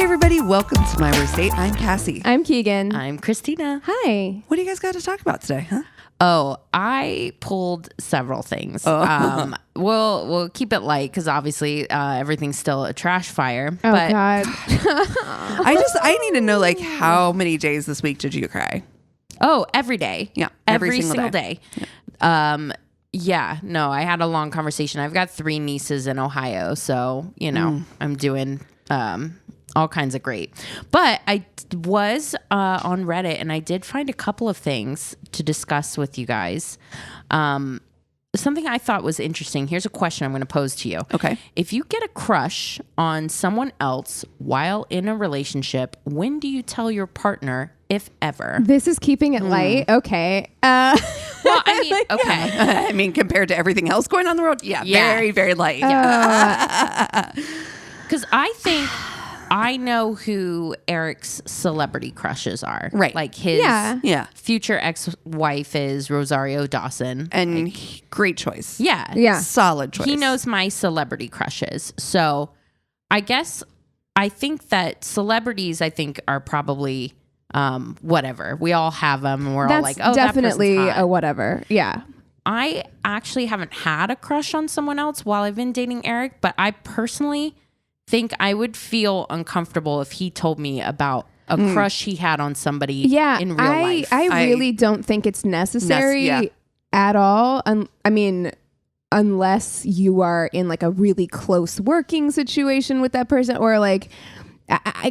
everybody, welcome to My Worst Date. I'm Cassie. I'm Keegan. I'm Christina. Hi. What do you guys got to talk about today, huh? Oh, I pulled several things. We'll keep it light because obviously everything's still a trash fire. Oh, but God. I need to know, like, how many days this week did you cry? Oh, every day. Yeah, every single day. No, I had a long conversation. I've got 3 nieces in Ohio, so, I'm doing all kinds of great. But I was on Reddit, and I did find a couple of things to discuss with you guys. Something I thought was interesting. Here's a question I'm going to pose to you. Okay. If you get a crush on someone else while in a relationship, when do you tell your partner, if ever? This is keeping it light. Okay. Well, I mean, okay. I mean, compared to everything else going on in the world, very, very light. Because I think I know who Eric's celebrity crushes are. Right. Like his Yeah. future ex-wife is Rosario Dawson. And great choice. Yeah. Solid choice. He knows my celebrity crushes. So I think that celebrities, are probably whatever. We all have them. And we're all like, oh, definitely that person's hot. a whatever. Yeah. I actually haven't had a crush on someone else while I've been dating Eric, but I personally think I would feel uncomfortable if he told me about a crush he had on somebody in real life. I really don't think it's necessary at all. I mean, unless you are in like a really close working situation with that person, or like,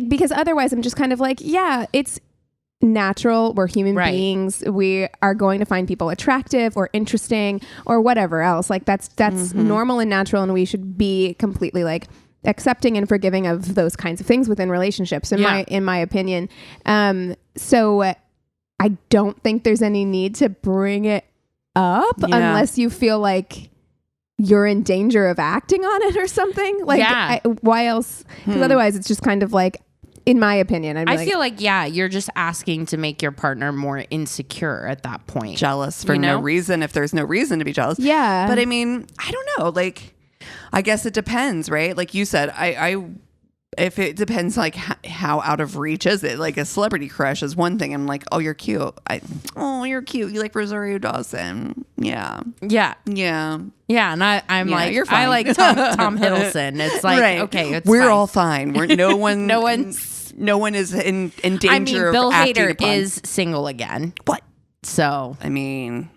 because otherwise I'm just kind of like, it's natural. We're human beings. We are going to find people attractive or interesting or whatever else. Like that's normal and natural, and we should be completely like accepting and forgiving of those kinds of things within relationships, in my opinion. So I don't think there's any need to bring it up unless you feel like you're in danger of acting on it or something. Like, why else? Because otherwise it's just kind of like, in my opinion, I feel like, you're just asking to make your partner more insecure at that point. Jealous for no reason, if there's no reason to be jealous. Yeah. But I mean, I don't know. Like, I guess it depends, right? Like you said, if it depends, like how out of reach is it? Like a celebrity crush is one thing. I'm like, oh, you're cute. You're cute. You like Rosario Dawson. Yeah. Yeah. And I'm like, you're fine. I like Tom Hiddleston. It's like, right. Okay, it's we're fine. all fine. No one is in danger Bill of acting Hader upon. is single again. What? So I mean,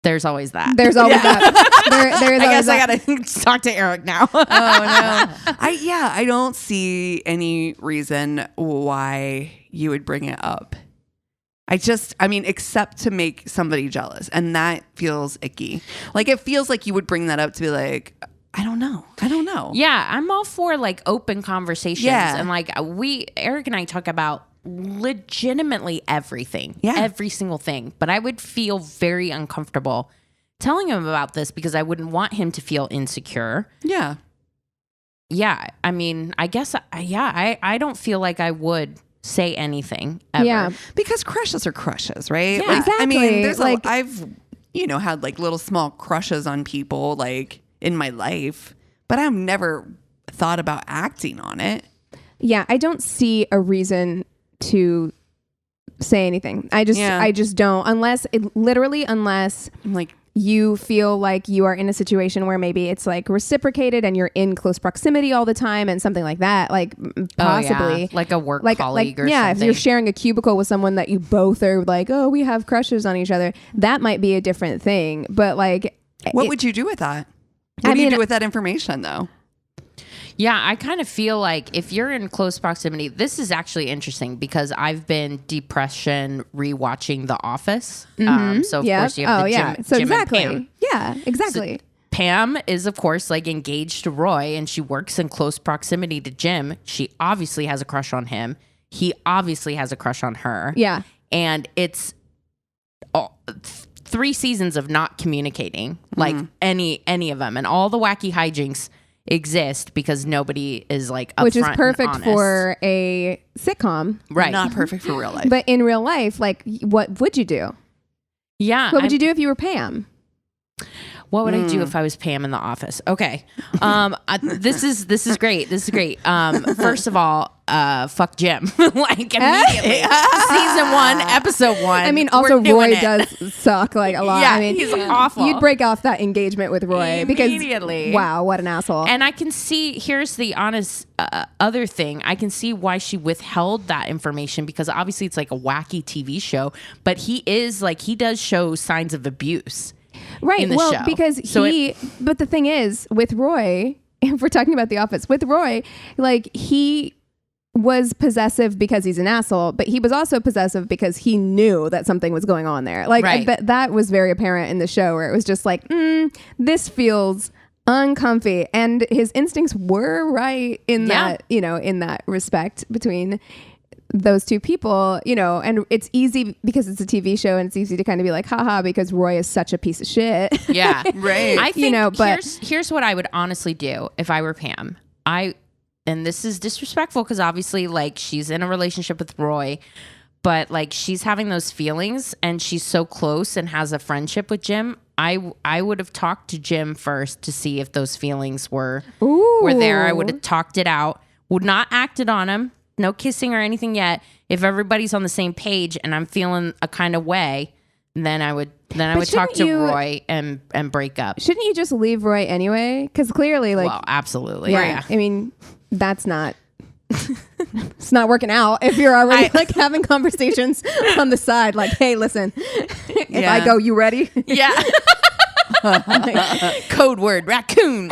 there's always that. There's always that. There is I always guess I gotta talk to Eric now. Oh no. I don't see any reason why you would bring it up. Except to make somebody jealous, and that feels icky. Like it feels like you would bring that up to be like, I don't know. Yeah, I'm all for like open conversations, and like Eric and I talk about legitimately everything, every single thing, but I would feel very uncomfortable telling him about this because I wouldn't want him to feel insecure. I mean, I guess I don't feel like I would say anything ever. Because crushes are crushes, right? Exactly. I mean, there's I've had like little small crushes on people like in my life, but I've never thought about acting on it. I don't see a reason to say anything. I just don't, unless Like you feel like you are in a situation where maybe it's like reciprocated and you're in close proximity all the time and something like that, like possibly like a work colleague or something. If you're sharing a cubicle with someone that you both are like, oh, we have crushes on each other, that might be a different thing. But like, what would you do with that? What do you do with that information though? Yeah, I kind of feel like if you're in close proximity, this is actually interesting because I've been depression rewatching The Office. So of course you have Jim exactly. and Pam. Yeah, exactly. So Pam is of course like engaged to Roy, and she works in close proximity to Jim. She obviously has a crush on him. He obviously has a crush on her. Yeah, and it's 3 seasons of not communicating, like any of them, and all the wacky hijinks exist because nobody is like upfront, which is perfect and for a sitcom, right? Not perfect for real life. But in real life, like, what would you do? Yeah, What would you do if you were Pam? What would I do if I was Pam in the office? Okay. This is great. This is great. First of all, fuck Jim. Like immediately. Season 1, episode 1. I mean, also Roy does suck like a lot. Yeah, I mean, he's awful. You'd break off that engagement with Roy immediately. Because wow, what an asshole. And I can see, here's the honest other thing. I can see why she withheld that information, because obviously it's like a wacky TV show, but he does show signs of abuse. Right. In the well, show. because but the thing is with Roy, if we're talking about The Office, with Roy, like he was possessive because he's an asshole, but he was also possessive because he knew that something was going on there. Like right. that was very apparent in the show, where it was just like, this feels uncomfy, and his instincts were right in that, in that respect between those two people, and it's easy because it's a TV show, and it's easy to kind of be like, haha, because Roy is such a piece of shit. Yeah. Right. I think but here's what I would honestly do if I were Pam. And this is disrespectful because obviously like she's in a relationship with Roy, but like she's having those feelings and she's so close and has a friendship with Jim. I would have talked to Jim first to see if those feelings were there. I would have talked it out, would not acted on him. No kissing or anything yet. If everybody's on the same page and I'm feeling a kind of way, then I would talk to Roy and break up. Shouldn't you just leave Roy anyway? Because clearly, like, well, absolutely, yeah. I mean, that's not. It's not working out if you're already like having conversations on the side. Like, hey, listen, if I go, you ready? Yeah. Code word raccoon.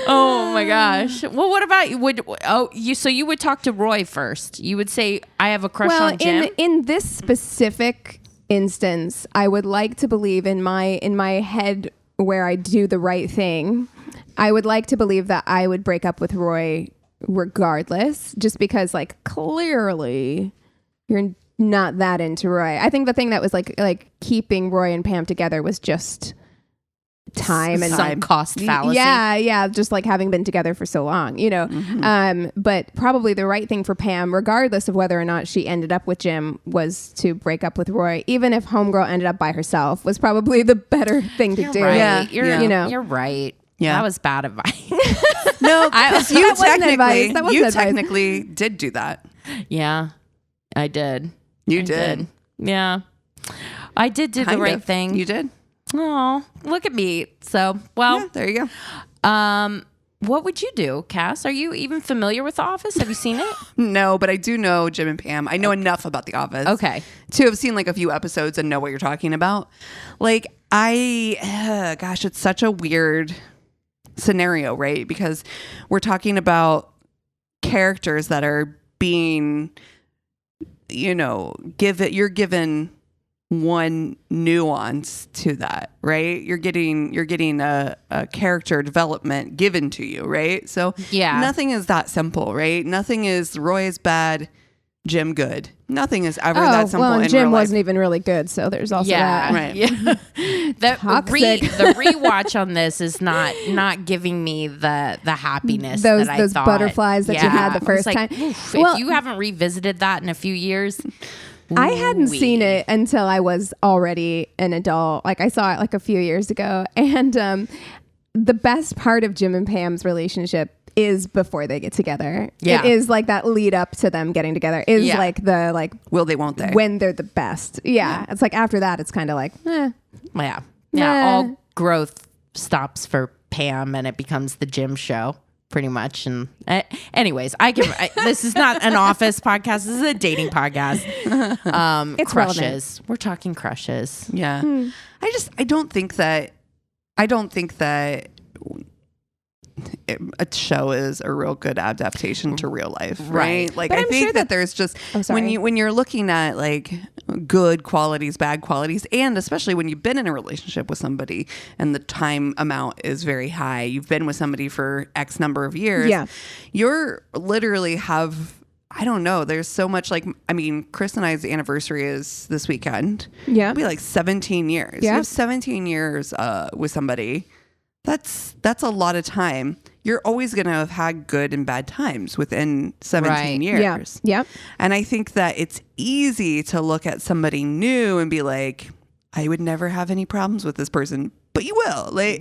Oh my gosh. Well, what about you? So you would talk to Roy first. You would say, I have a crush on Jim. In this specific instance, I would like to believe in my head where I do the right thing. I would like to believe that I would break up with Roy regardless, just because like clearly you're not that into Roy. I think the thing that was like keeping Roy and Pam together was just time and sunk cost fallacy. Yeah, just like having been together for so long, but probably the right thing for Pam, regardless of whether or not she ended up with Jim, was to break up with Roy. Even if homegirl ended up by herself, was probably the better thing to do. Right. Yeah, you're right. Yeah, that was bad advice. No, because you technically technically did do that. Yeah, I did. You did. Yeah, I did do the right thing. You did. Oh, look at me. So, well, yeah, there you go. What would you do, Cass? Are you even familiar with The Office? Have you seen it? No, but I do know Jim and Pam. I know enough about The Office. Okay. To have seen like a few episodes and know what you're talking about. Like gosh, it's such a weird scenario, right? Because we're talking about characters that are being, you're given one nuance to that, right? You're getting a character development given to you, right? So yeah, nothing is that simple, right? Nothing is Roy is bad, Jim good. Nothing is ever that simple. Well, in Jim real wasn't life. even really good, so there's also that. Right. Yeah. The rewatch on this is not giving me the happiness those that I thought. Butterflies that you had the first time. Oof, if you haven't revisited that in a few years. I hadn't seen it until I was already an adult. Like I saw it like a few years ago. And the best part of Jim and Pam's relationship is before they get together. Yeah. It is like that lead up to them getting together is like the like will they won't they when they're the best. Yeah. It's like after that it's kind of like yeah. All growth stops for Pam and it becomes the Jim show. Pretty much. And anyways, this is not an Office podcast. This is a dating podcast. It's crushes. Relevant. We're talking crushes. Yeah. I don't think that a show is a real good adaptation to real life, right? Like I think that there's just when you're looking at like good qualities, bad qualities, and especially when you've been in a relationship with somebody and the time amount is very high, you've been with somebody for X number of years, you're literally I don't know. There's so much Chris and I's anniversary is this weekend. Yeah. It'll be like 17 years. Yeah. You have 17 years with somebody. That's a lot of time. You're always going to have had good and bad times within 17 years. Yeah. And I think that it's easy to look at somebody new and be like, I would never have any problems with this person, but you will. Like,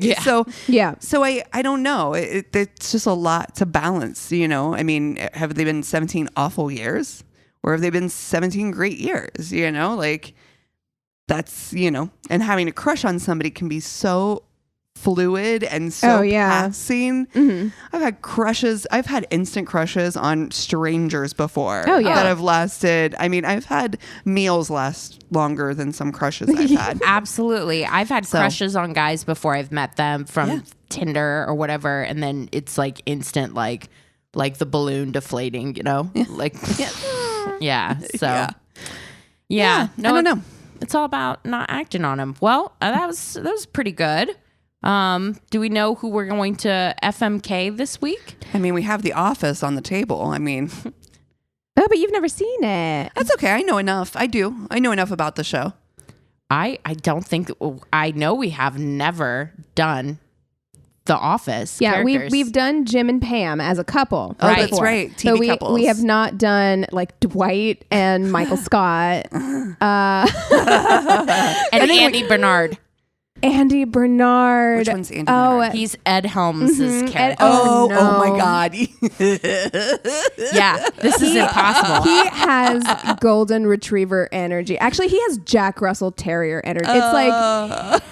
Yeah. So I don't know. It's just a lot to balance, you know? I mean, have they been 17 awful years or have they been 17 great years? You know, like that's, you know, and having a crush on somebody can be so fluid and so passing. Mm-hmm. I've had crushes. I've had instant crushes on strangers before. Oh, yeah. That have lasted. I mean, I've had meals last longer than some crushes I've had. Absolutely. I've had crushes on guys before I've met them from Tinder or whatever. And then it's like instant, like the balloon deflating, you know, like, yeah. So no, I don't know. It's all about not acting on them. Well, that was pretty good. Do we know who we're going to FMK this week? I mean, we have The Office on the table. I mean, oh, but you've never seen it. that's okay. I know enough. I do. I know enough about the show. I don't think I know we have never done The Office. Yeah, characters. we've done Jim and Pam as a couple. Oh, that's before. right. So TV couples. we have not done like Dwight and Michael Scott. And Andy Bernard. Andy Bernard. Which one's Andy Bernard? He's Ed Helms' character. Oh no. my God. Yeah, this is impossible. He has golden retriever energy. Actually, he has Jack Russell Terrier energy. It's like,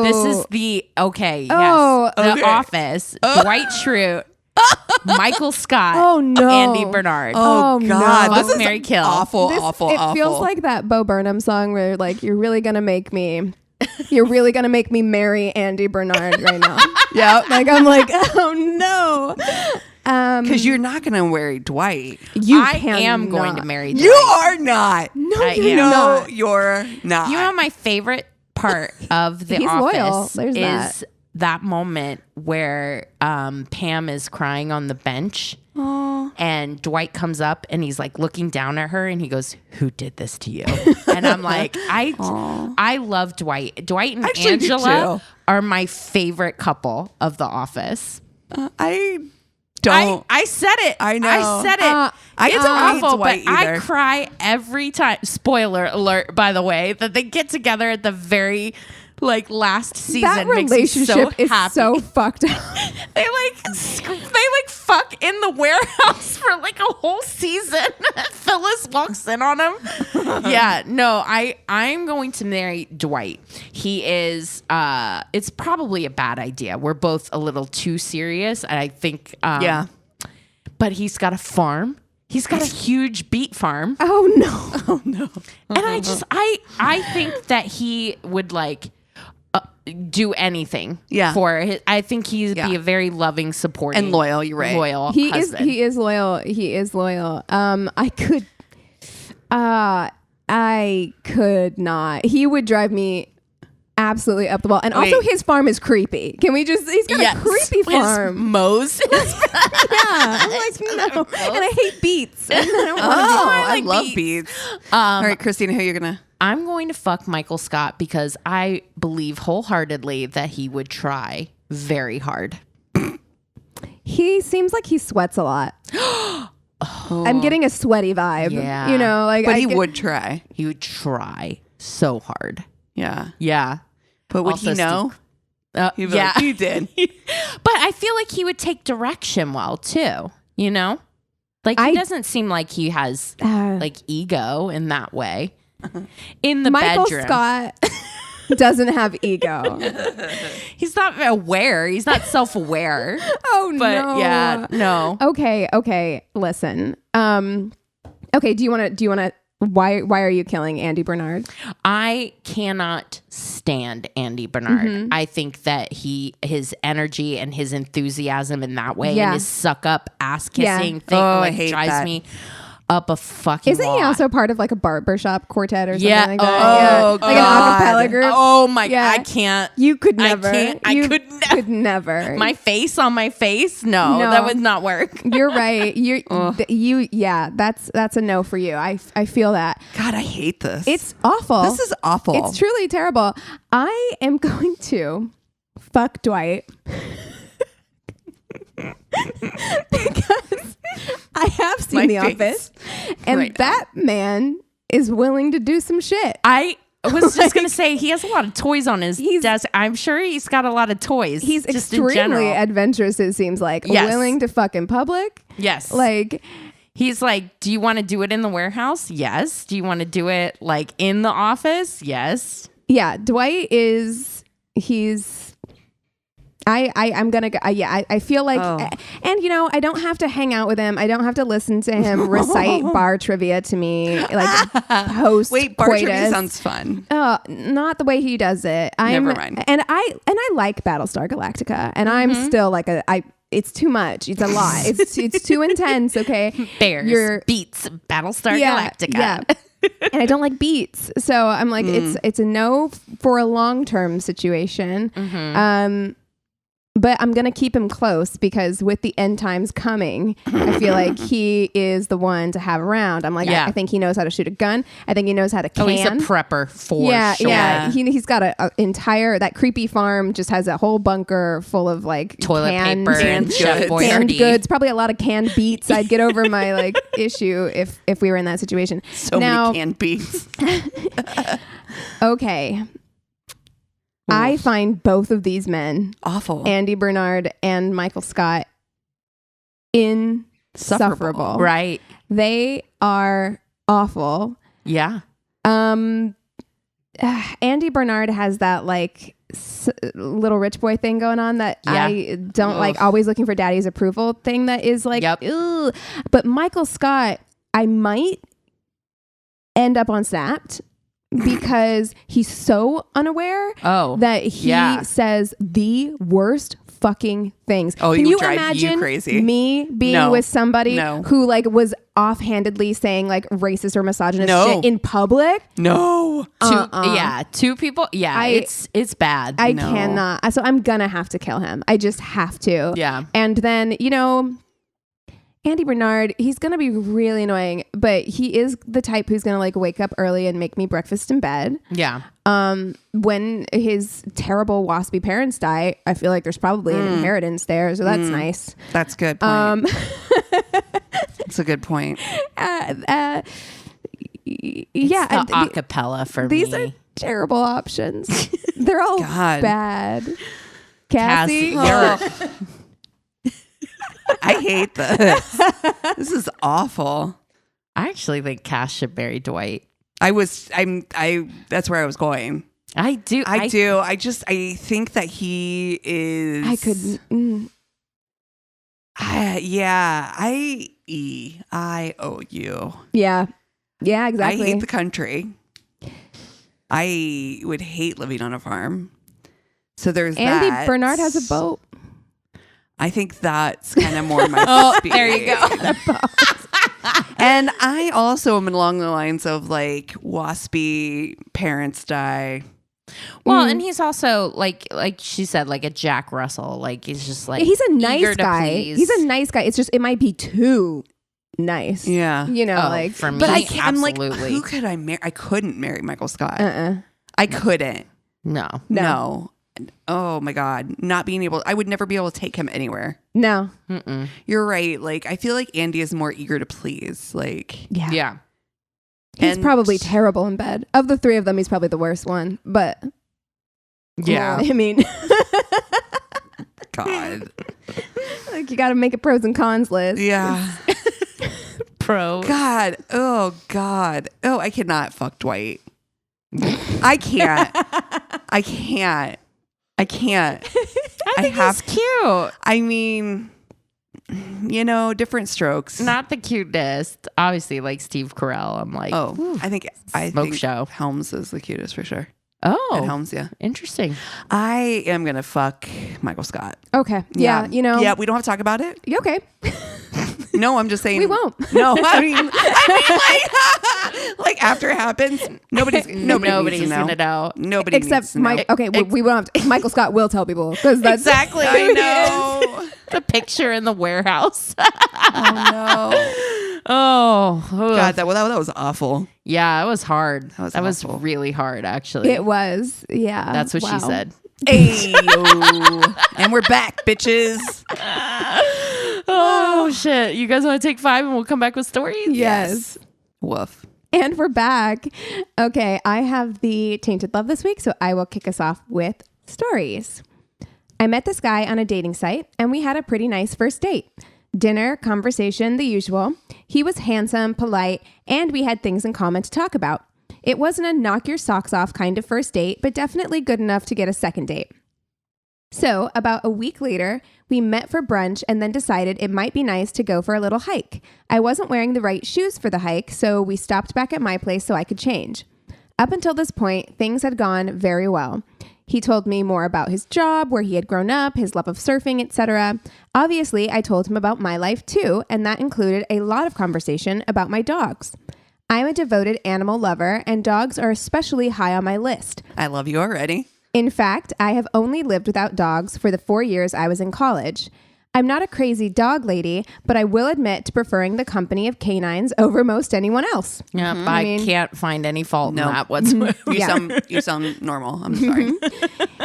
This is the okay. The Office. Dwight Schrute, Michael Scott. Oh, no. Andy Bernard. Oh, God. no. This is Mary Kill. awful. It feels like that Bo Burnham song where like you're really gonna make me marry Andy Bernard right now. Yeah. Like I'm like, oh no. Because you're not going to marry Dwight. I am going to marry Dwight. You are not. No, you're No, you're not. You know, my favorite part of The He's Office loyal. There's is that moment where Pam is crying on the bench. And Dwight comes up and he's like looking down at her and he goes, "Who did this to you?" And I'm like, I love Dwight. Dwight and Actually, do Angela too. are my favorite couple of The Office. I don't. I said it. I know. I said it. I It's don't hate awful, Dwight but either. I cry every time. Spoiler alert, by the way, that they get together at the very last season. that makes me relationship is happy. so fucked up. They fuck in the warehouse for like a whole season. Phyllis walks in on him. Yeah, no, I'm going to marry Dwight. He is it's probably a bad idea. We're both a little too serious, and I think but he's got a farm. He's got a huge beet farm. Oh no. Oh no. And I think that he would do anything for his. I think he'd be a very loving, supporting, And loyal. You're right. Loyal He husband. is loyal. He is loyal. I could not. He would drive me absolutely up the wall. And also his farm is creepy. Can we just, he's got a creepy farm. Mows. I'm like, no. And I hate beets. And I don't want to I like love beets. beets. All right, Christina, who are you going to? I'm going to fuck Michael Scott because I believe wholeheartedly that he would try very hard. He seems like he sweats a lot. I'm getting a sweaty vibe. Yeah. You know, like But he would try. He would try so hard. Yeah. Yeah. But would Also he know? He'd be like, you did. But I feel like he would take direction well too, you know? Like he doesn't seem like he has ego in that way. In the Michael bedroom. Scott doesn't have ego. He's not aware. He's not self-aware. Oh But no. yeah, no. Okay. Listen. Okay. Do you want to? Why are you killing Andy Bernard? I cannot stand Andy Bernard. Mm-hmm. I think that his energy and his enthusiasm in that way and his suck up ass kissing thing I hate drives that. me up a fucking Isn't wall. he also part of like a barbershop quartet or something Yeah. like that? Oh, Like an acapella group? Oh my Yeah. I can't. You could I never. can't. I You could never. My face on my face? No, No. that would not work. You're right. That's a no for you. I feel that. God, I hate this. It's awful. This is awful. It's truly terrible. I am going to fuck Dwight because I have seen My The face Office, and right now. that man is willing to do some shit. I was just gonna say he has a lot of toys on his desk. I'm sure he's got a lot of toys. He's just in extremely general. adventurous, it seems like. Yes. Willing to fuck in public. Yes. Like, he's like, do you want to do it in the warehouse? Yes. Do you want to do it like in the office? Yes. yeah, Dwight I'm gonna go. I feel like, and I don't have to hang out with him. I don't have to listen to him recite bar trivia to me, like post. Wait, bar trivia sounds fun. Not the way he does it. Never mind. And I like Battlestar Galactica, and I'm still like it's too much. It's a lot. It's too intense. Okay, Bears beats Battlestar Galactica. Yeah. And I don't like beats, so I'm like, it's a no for a long-term situation. But I'm going to keep him close because with the end times coming, I feel like he is the one to have around. I'm like, I think he knows how to shoot a gun. I think he knows how to can. Oh, he's a prepper for sure. Yeah. He's got a entire, that creepy farm just has a whole bunker full of like toilet paper and Chef Boyardee. Canned goods, probably a lot of canned beets. I'd get over my like issue if we were in that situation. So many canned beets. Okay. I find both of these men, awful, Andy Bernard and Michael Scott, insufferable. Right. They are awful. Yeah. Andy Bernard has that like little rich boy thing going on that I don't like, always looking for daddy's approval thing that is like, ew. But Michael Scott, I might end up on Snapped. Because he's so unaware that he says the worst fucking things. Oh, can you you drive imagine you crazy. Me being with somebody who like was offhandedly saying like racist or misogynist shit in public? No. Two people. Yeah, it's bad. I cannot. So I'm gonna have to kill him. I just have to. Yeah. And then Andy Bernard, he's going to be really annoying, but he is the type who's going to like wake up early and make me breakfast in bed. Yeah. When his terrible waspy parents die, I feel like there's probably an inheritance there. So that's nice. That's a good point. That's a good point. It's the acapella for these me. These are terrible options. They're all bad. Cassie? I hate this. This is awful. I actually think Cass should marry Dwight. That's where I was going. I do. I think that he is. I could. I owe you. Yeah. Yeah, exactly. I hate the country. I would hate living on a farm. So there's Andy that. Bernard has a boat. I think that's kind of more my speed. There you go. And I also am along the lines of like waspy parents die. Well, and he's also like she said, like a Jack Russell. Like he's just like he's a nice guy. He's a nice guy. It's just it might be too nice. Yeah, like for me. But I'm like, absolutely. who could I marry? I couldn't marry Michael Scott. I couldn't. No. Oh my God. Not being able, I would never be able to take him anywhere. No. You're right. Like, I feel like Andy is more eager to please. Like, yeah. He's probably terrible in bed. Of the three of them, he's probably the worst one. But yeah. I mean, God. Like, you got to make a pros and cons list. Yeah. Pros. God. Oh, God. Oh, I cannot fuck Dwight. I can't. I think he's cute. I mean, different strokes. Not the cutest. Obviously, like Steve Carell. I'm like, I think show. Helms is the cutest for sure. Oh, Ed Helms, yeah. Interesting. I am gonna fuck Michael Scott. Okay. Yeah. Yeah, we don't have to talk about it. Okay. No, I'm just saying we won't. No, I mean like after it happens, nobody's gonna know. Nobody except needs to know. Mike. Okay, we won't have to, Michael Scott will tell people because that's exactly. I know. The picture in the warehouse. Oh no. Oh God, that was awful. Yeah, it was hard. That was really hard, actually. It was. Yeah. That's what she said. Hey, and we're back, bitches. Oh shit! You guys want to take 5 and we'll come back with stories? Yes. Woof. And we're back. Okay, I have the Tainted Love this week, so I will kick us off with stories. I met this guy on a dating site, and we had a pretty nice first date. Dinner, conversation, the usual. He was handsome, polite, and we had things in common to talk about. It wasn't a knock your socks off kind of first date, but definitely good enough to get a second date. So, about a week later, we met for brunch and then decided it might be nice to go for a little hike. I wasn't wearing the right shoes for the hike, so we stopped back at my place so I could change. Up until this point, things had gone very well. He told me more about his job, where he had grown up, his love of surfing, etc. Obviously, I told him about my life too, and that included a lot of conversation about my dogs. I'm a devoted animal lover, and dogs are especially high on my list. I love you already. In fact, I have only lived without dogs for the 4 years I was in college. I'm not a crazy dog lady, but I will admit to preferring the company of canines over most anyone else. Yeah, I can't find any fault in that whatsoever. You sound normal. I'm sorry.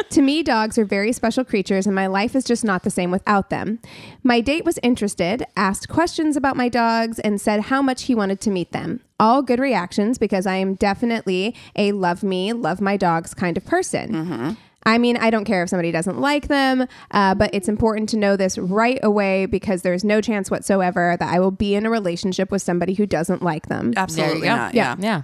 To me, dogs are very special creatures, and my life is just not the same without them. My date was interested, asked questions about my dogs, and said how much he wanted to meet them. All good reactions because I am definitely a love me, love my dogs kind of person. Mm-hmm. I mean, I don't care if somebody doesn't like them, but it's important to know this right away because there's no chance whatsoever that I will be in a relationship with somebody who doesn't like them. Absolutely not. Yeah.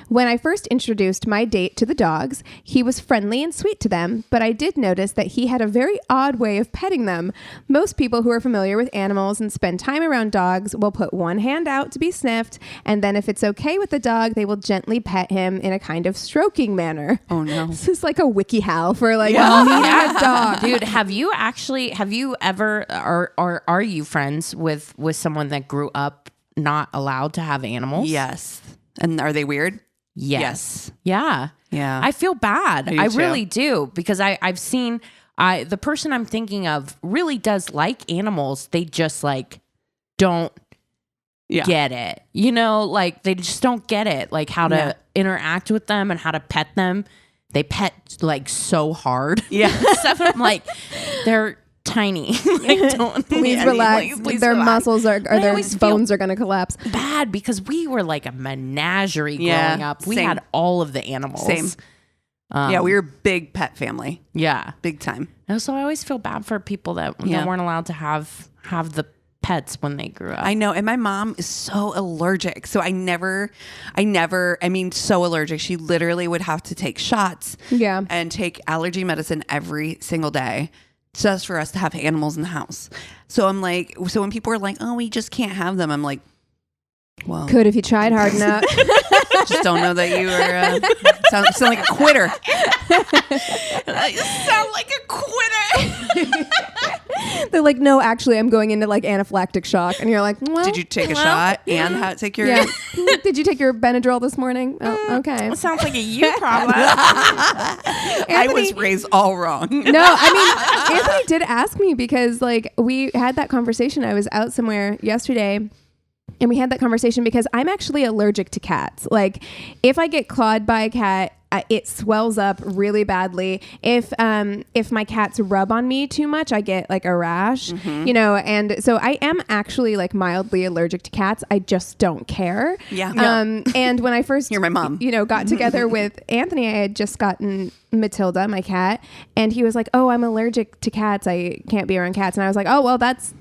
When I first introduced my date to the dogs, he was friendly and sweet to them, but I did notice that he had a very odd way of petting them. Most people who are familiar with animals and spend time around dogs will put one hand out to be sniffed, and then if it's okay with the dog, they will gently pet him in a kind of stroking manner. Oh no. This is like a WikiHow for meeting a dog. Dude, have you ever, or are you friends with someone that grew up not allowed to have animals? Yes. And are they weird? Yes. Yeah. Yeah. I feel bad. I too. really do because I've seen the person I'm thinking of really does like animals. They just like don't get it. You know, like they just don't get it. Like how to interact with them and how to pet them. They pet like so hard. Yeah. Stuff. I'm like, they're tiny. Like, don't Please relax. Their relax. Muscles or their bones are going to collapse. Bad because we were like a menagerie growing up. We had all of the animals. Same. We were a big pet family. Yeah. Big time. And so I always feel bad for people that weren't allowed to have the pets when they grew up. I know. And my mom is so allergic. So I mean, so allergic. She literally would have to take shots and take allergy medicine every single day just for us to have animals in the house. So I'm like, so when people are like, oh, we just can't have them, I'm like, well, could if you tried hard enough. Just don't know that you are sound like a quitter. You sound like a quitter. They're like, no, actually, I'm going into like anaphylactic shock. And you're like, well. Did you take a shot and take your... Yeah. Did you take your Benadryl this morning? Oh, okay. It sounds like a you problem. I was raised all wrong. No, I mean, Anthony did ask me because like we had that conversation. I was out somewhere yesterday and we had that conversation because I'm actually allergic to cats. Like if I get clawed by a cat, it swells up really badly. If my cats rub on me too much, I get like a rash, you know, and so I am actually like mildly allergic to cats. I just don't care. Yeah. And when I first, You're my mom, got together with Anthony, I had just gotten Matilda, my cat, and he was like, "Oh, I'm allergic to cats. I can't be around cats." And I was like, "Oh, well, that's.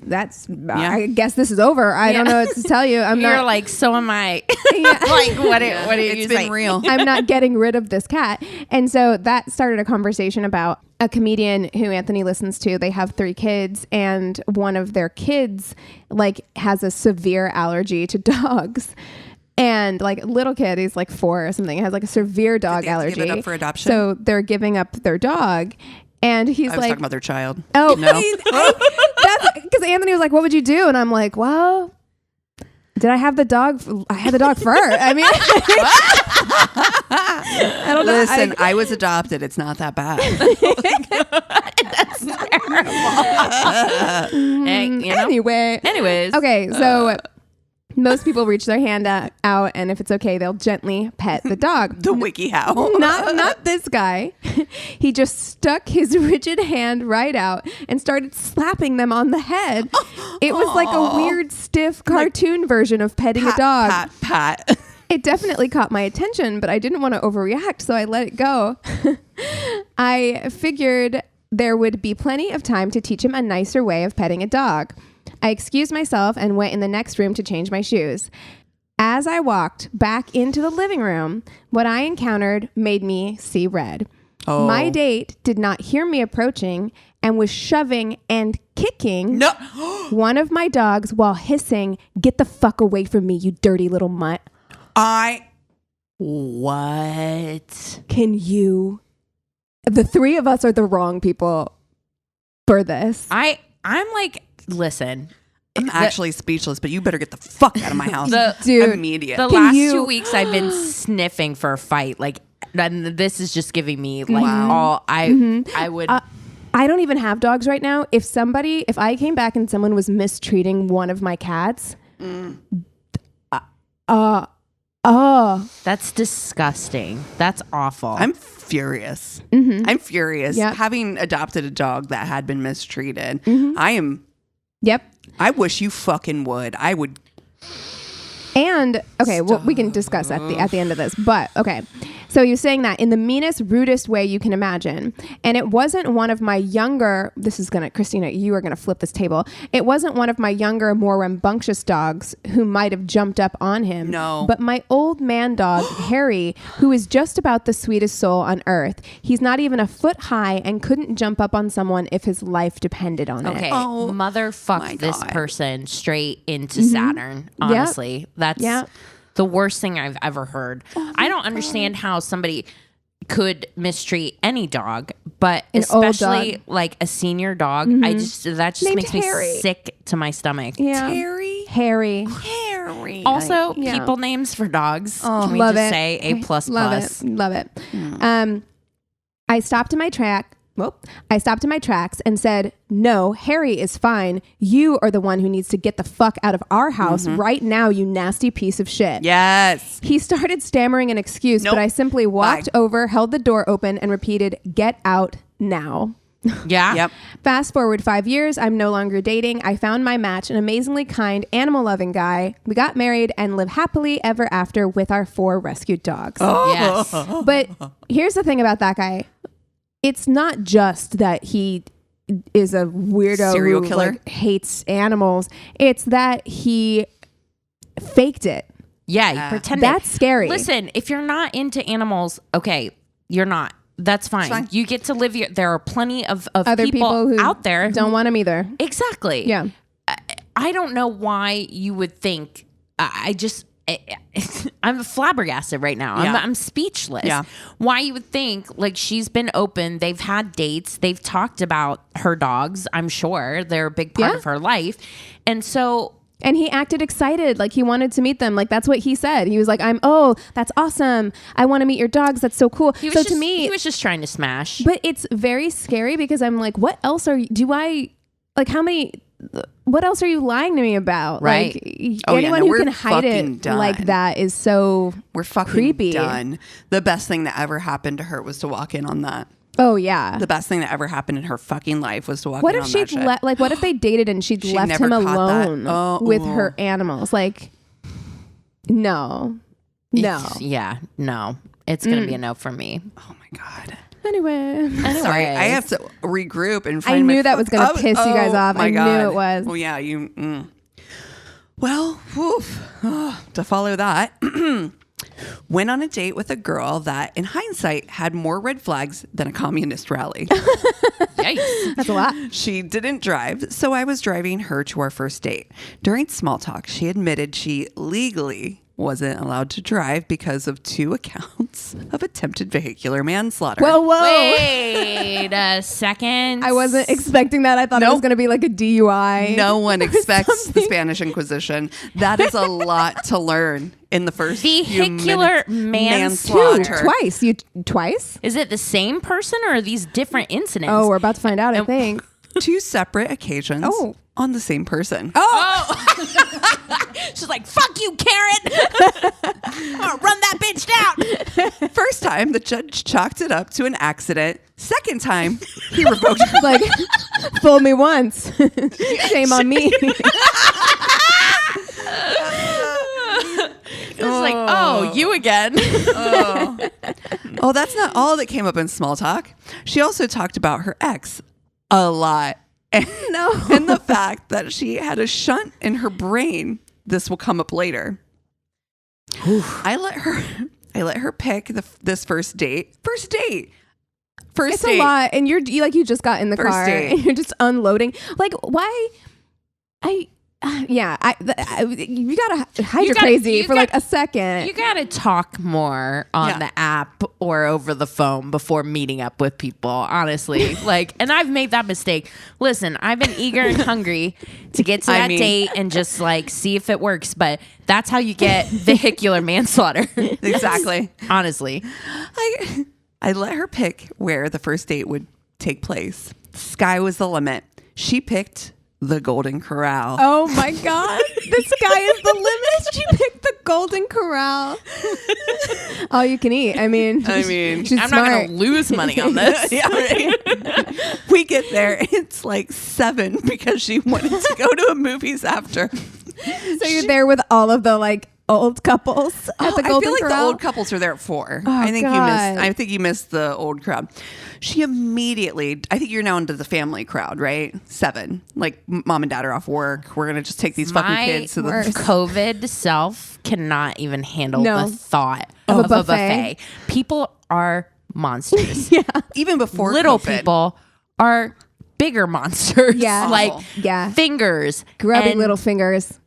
I guess this is over. I don't know what to tell you. You're like, so am I. Like, what are you It's been real. I'm not getting rid of this cat." And so that started a conversation about a comedian who Anthony listens to. They have 3 kids, and one of their kids like has a severe allergy to dogs. And like little kid, he's like 4 or something, has like a severe dog allergy. Give it up for adoption. So they're giving up their dog. And he's I was talking about their child. Oh, no. That's because Anthony was like, "What would you do?" And I'm like, "Well, did I have the dog? I had the dog first. I mean, I don't know. Listen, I was adopted. It's not that bad." That's terrible. Anyways. Okay, so most people reach their hand out, and if it's okay, they'll gently pet the dog. The WikiHow. Not this guy. He just stuck his rigid hand right out and started slapping them on the head. It was like a weird, stiff cartoon version of petting a dog. Pat. It definitely caught my attention, but I didn't want to overreact, so I let it go. I figured there would be plenty of time to teach him a nicer way of petting a dog. I excused myself and went in the next room to change my shoes. As I walked back into the living room, what I encountered made me see red. Oh. My date did not hear me approaching and was shoving and kicking one of my dogs while hissing, "Get the fuck away from me, you dirty little mutt." What? Can you? The three of us are the wrong people for this. I'm like, listen. I'm actually speechless, but you better get the fuck out of my house. Dude, immediate. The last 2 weeks I've been sniffing for a fight. Like, and this is just giving me like all I would. I don't even have dogs right now. If I came back and someone was mistreating one of my cats, that's disgusting. That's awful. I'm furious. I'm furious. Yep. Having adopted a dog that had been mistreated, Yep. I wish you fucking would. I would. And okay, well, we can discuss at the end of this, but okay. So you're saying that in the meanest, rudest way you can imagine. And it wasn't one of my younger, Christina, you are going to flip this table. It wasn't one of my younger, more rambunctious dogs who might have jumped up on him. No. But my old man dog, Harry, who is just about the sweetest soul on earth. He's not even a foot high and couldn't jump up on someone if his life depended on okay, it. Oh, motherfuck this God. person straight into Saturn. Honestly, that's the worst thing I've ever heard. I don't understand how somebody could mistreat any dog, but An old especially dog. like a senior dog. That just Named makes Harry. me sick to my stomach. Yeah. Harry. Also, Yeah. people names for dogs. Can we Love just it. say A++? Love it. I stopped in my tracks and said, "No, Harry is fine. You are the one who needs to get the fuck out of our house right now, you nasty piece of shit." Yes. He started stammering an excuse, but I simply walked over, held the door open, and repeated, "Get out now." Yeah. Yep. Fast forward 5 years, I'm no longer dating. I found my match, an amazingly kind, animal-loving guy. We got married and live happily ever after with our 4 rescued dogs. Yes. But here's the thing about that guy. It's not just that he is a weirdo Serial who killer? like, hates animals. It's that he faked it. Yeah, you pretended. That's scary. Listen, if you're not into animals, okay, you're not. That's fine. fine. You get to live there are plenty of Other people who out there don't want him either. Exactly. Yeah. I don't know why you would think. I'm flabbergasted right now. Yeah. I'm speechless. Yeah. Why you would think like she's been open. They've had dates. They've talked about her dogs. I'm sure they're a big part Yeah. of her life. And so. And he acted excited, like he wanted to meet them. Like that's what he said. He was like, that's awesome. I want to meet your dogs. That's so cool. He was So just, to me, he was just trying to smash. but it's very scary because I'm like, what else what else are you lying to me about? Right. Like Oh, yeah, anyone no, who we're can hide fucking it done. like that is so We're fucking creepy. done. The best thing that ever happened to her was to walk in on that. Oh yeah. The best thing that ever happened in her fucking life was to walk What in if on she'd that shit. what if they dated and she'd left never him caught that. alone Oh, with ooh. her animals? Like, no. Yeah. No. It's gonna be a no for me. Oh my God. Anyway. Sorry, I have to regroup and find I my knew that was going to fuck- piss you guys off. my I God. knew it was. Well, yeah, you. Well, to follow that, went on a date with a girl that, in hindsight, had more red flags than a communist rally. Yikes. That's a lot. She didn't drive, so I was driving her to our first date. During small talk, she admitted she legally wasn't allowed to drive because of 2 accounts of attempted vehicular manslaughter. Whoa. Wait a second. I wasn't expecting that. I thought it was Nope. going to be like a DUI. No one expects the something. Spanish Inquisition. That is a lot to learn in the first few Vehicular minutes. manslaughter. Twice. You twice? Is it the same person or are these different incidents? Oh, we're about to find out, I think. 2 separate occasions on the same person. She's like, fuck you, Karen. I'm gonna run that bitch down. First time, the judge chalked it up to an accident. Second time, he revoked her. Like, fool me once. Shame on me. It's like, oh, you again. Oh, that's not all that came up in small talk. She also talked about her ex a lot. And the fact that she had a shunt in her brain. This will come up later. I let her pick this first date. It's a lot, and you just got in the First car date. and you're just unloading. Like, why? You gotta hide your crazy for like a second. You gotta talk more on the app or over the phone before meeting up with people, honestly. And I've made that mistake. Listen, I've been eager and hungry to get to that date and just see if it works, but that's how you get vehicular manslaughter. Exactly. Honestly. I let her pick where the first date would take place. Sky was the limit. She picked the Golden Corral. Oh my God. The sky is the limit. She picked the Golden Corral. All you can eat. I mean, she's I'm smart. not going to lose money on this. Yeah, right? We get there. It's like 7 because she wanted to go to a movies after. So you're there with all of the old couples at the Golden I feel like Corral? the old couples are there at 4. Oh, I think God. I think you missed the old crowd. She immediately, I think you're now into the family crowd, right? 7. Like mom and dad are off work. We're gonna just take these fucking kids to the COVID self cannot even handle the thought Of a of a buffet. buffet. People are monsters. even before Little COVID. people are bigger monsters. Yeah. Yeah. Fingers, Grubby and, little fingers.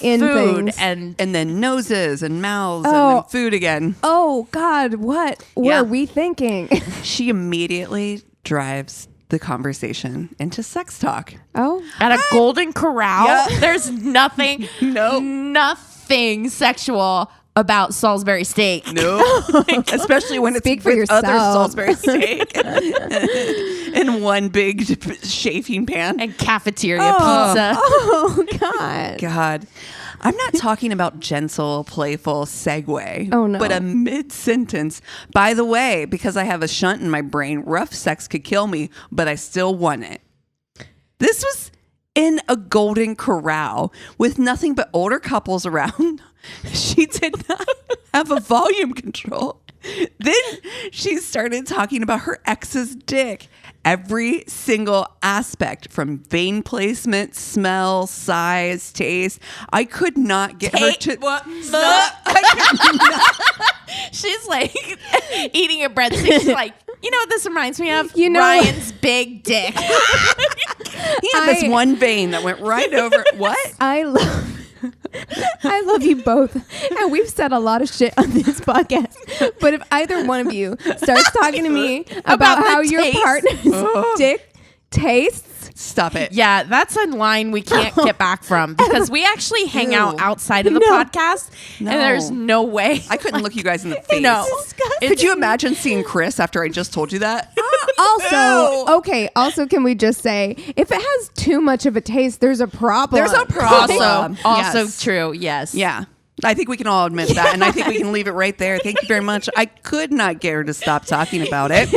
in food things. and then noses and mouths and then food again. Oh God, what were we thinking? She immediately drives the conversation into sex talk. Oh, at a Golden Corral, Yeah. there's nothing, nothing sexual about Salisbury steak. No, especially when Speak it's for with other yourself. Salisbury steak in one big chafing pan. And cafeteria pizza. oh God. God, I'm not talking about gentle, playful segue. Oh, no. But a mid-sentence. By the way, because I have a shunt in my brain, rough sex could kill me, but I still want it. This was in a Golden Corral with nothing but older couples around. She did not have a volume control. Then she started talking about her ex's dick. Every single aspect, from vein placement, smell, size, taste. I could not get her to... What? I could not. She's like eating a breadstick. She's like, you know what this reminds me of? You know- Ryan's big dick. He had this one vein that went right over... What? I love you both. And we've said a lot of shit on this podcast. But if either one of you starts talking to me about the how your taste? partner's dick tastes, Stop it. Yeah, that's a line we can't get back from because we actually hang out outside of the podcast and there's no way. I couldn't look you guys in the face. No. Could you imagine seeing Chris after I just told you that? also, can we just say, if it has too much of a taste, there's a problem. There's a problem. Also Yes. true. Yes. Yeah. I think we can all admit that. And I think we can leave it right there. Thank you very much. I could not get her to stop talking about it.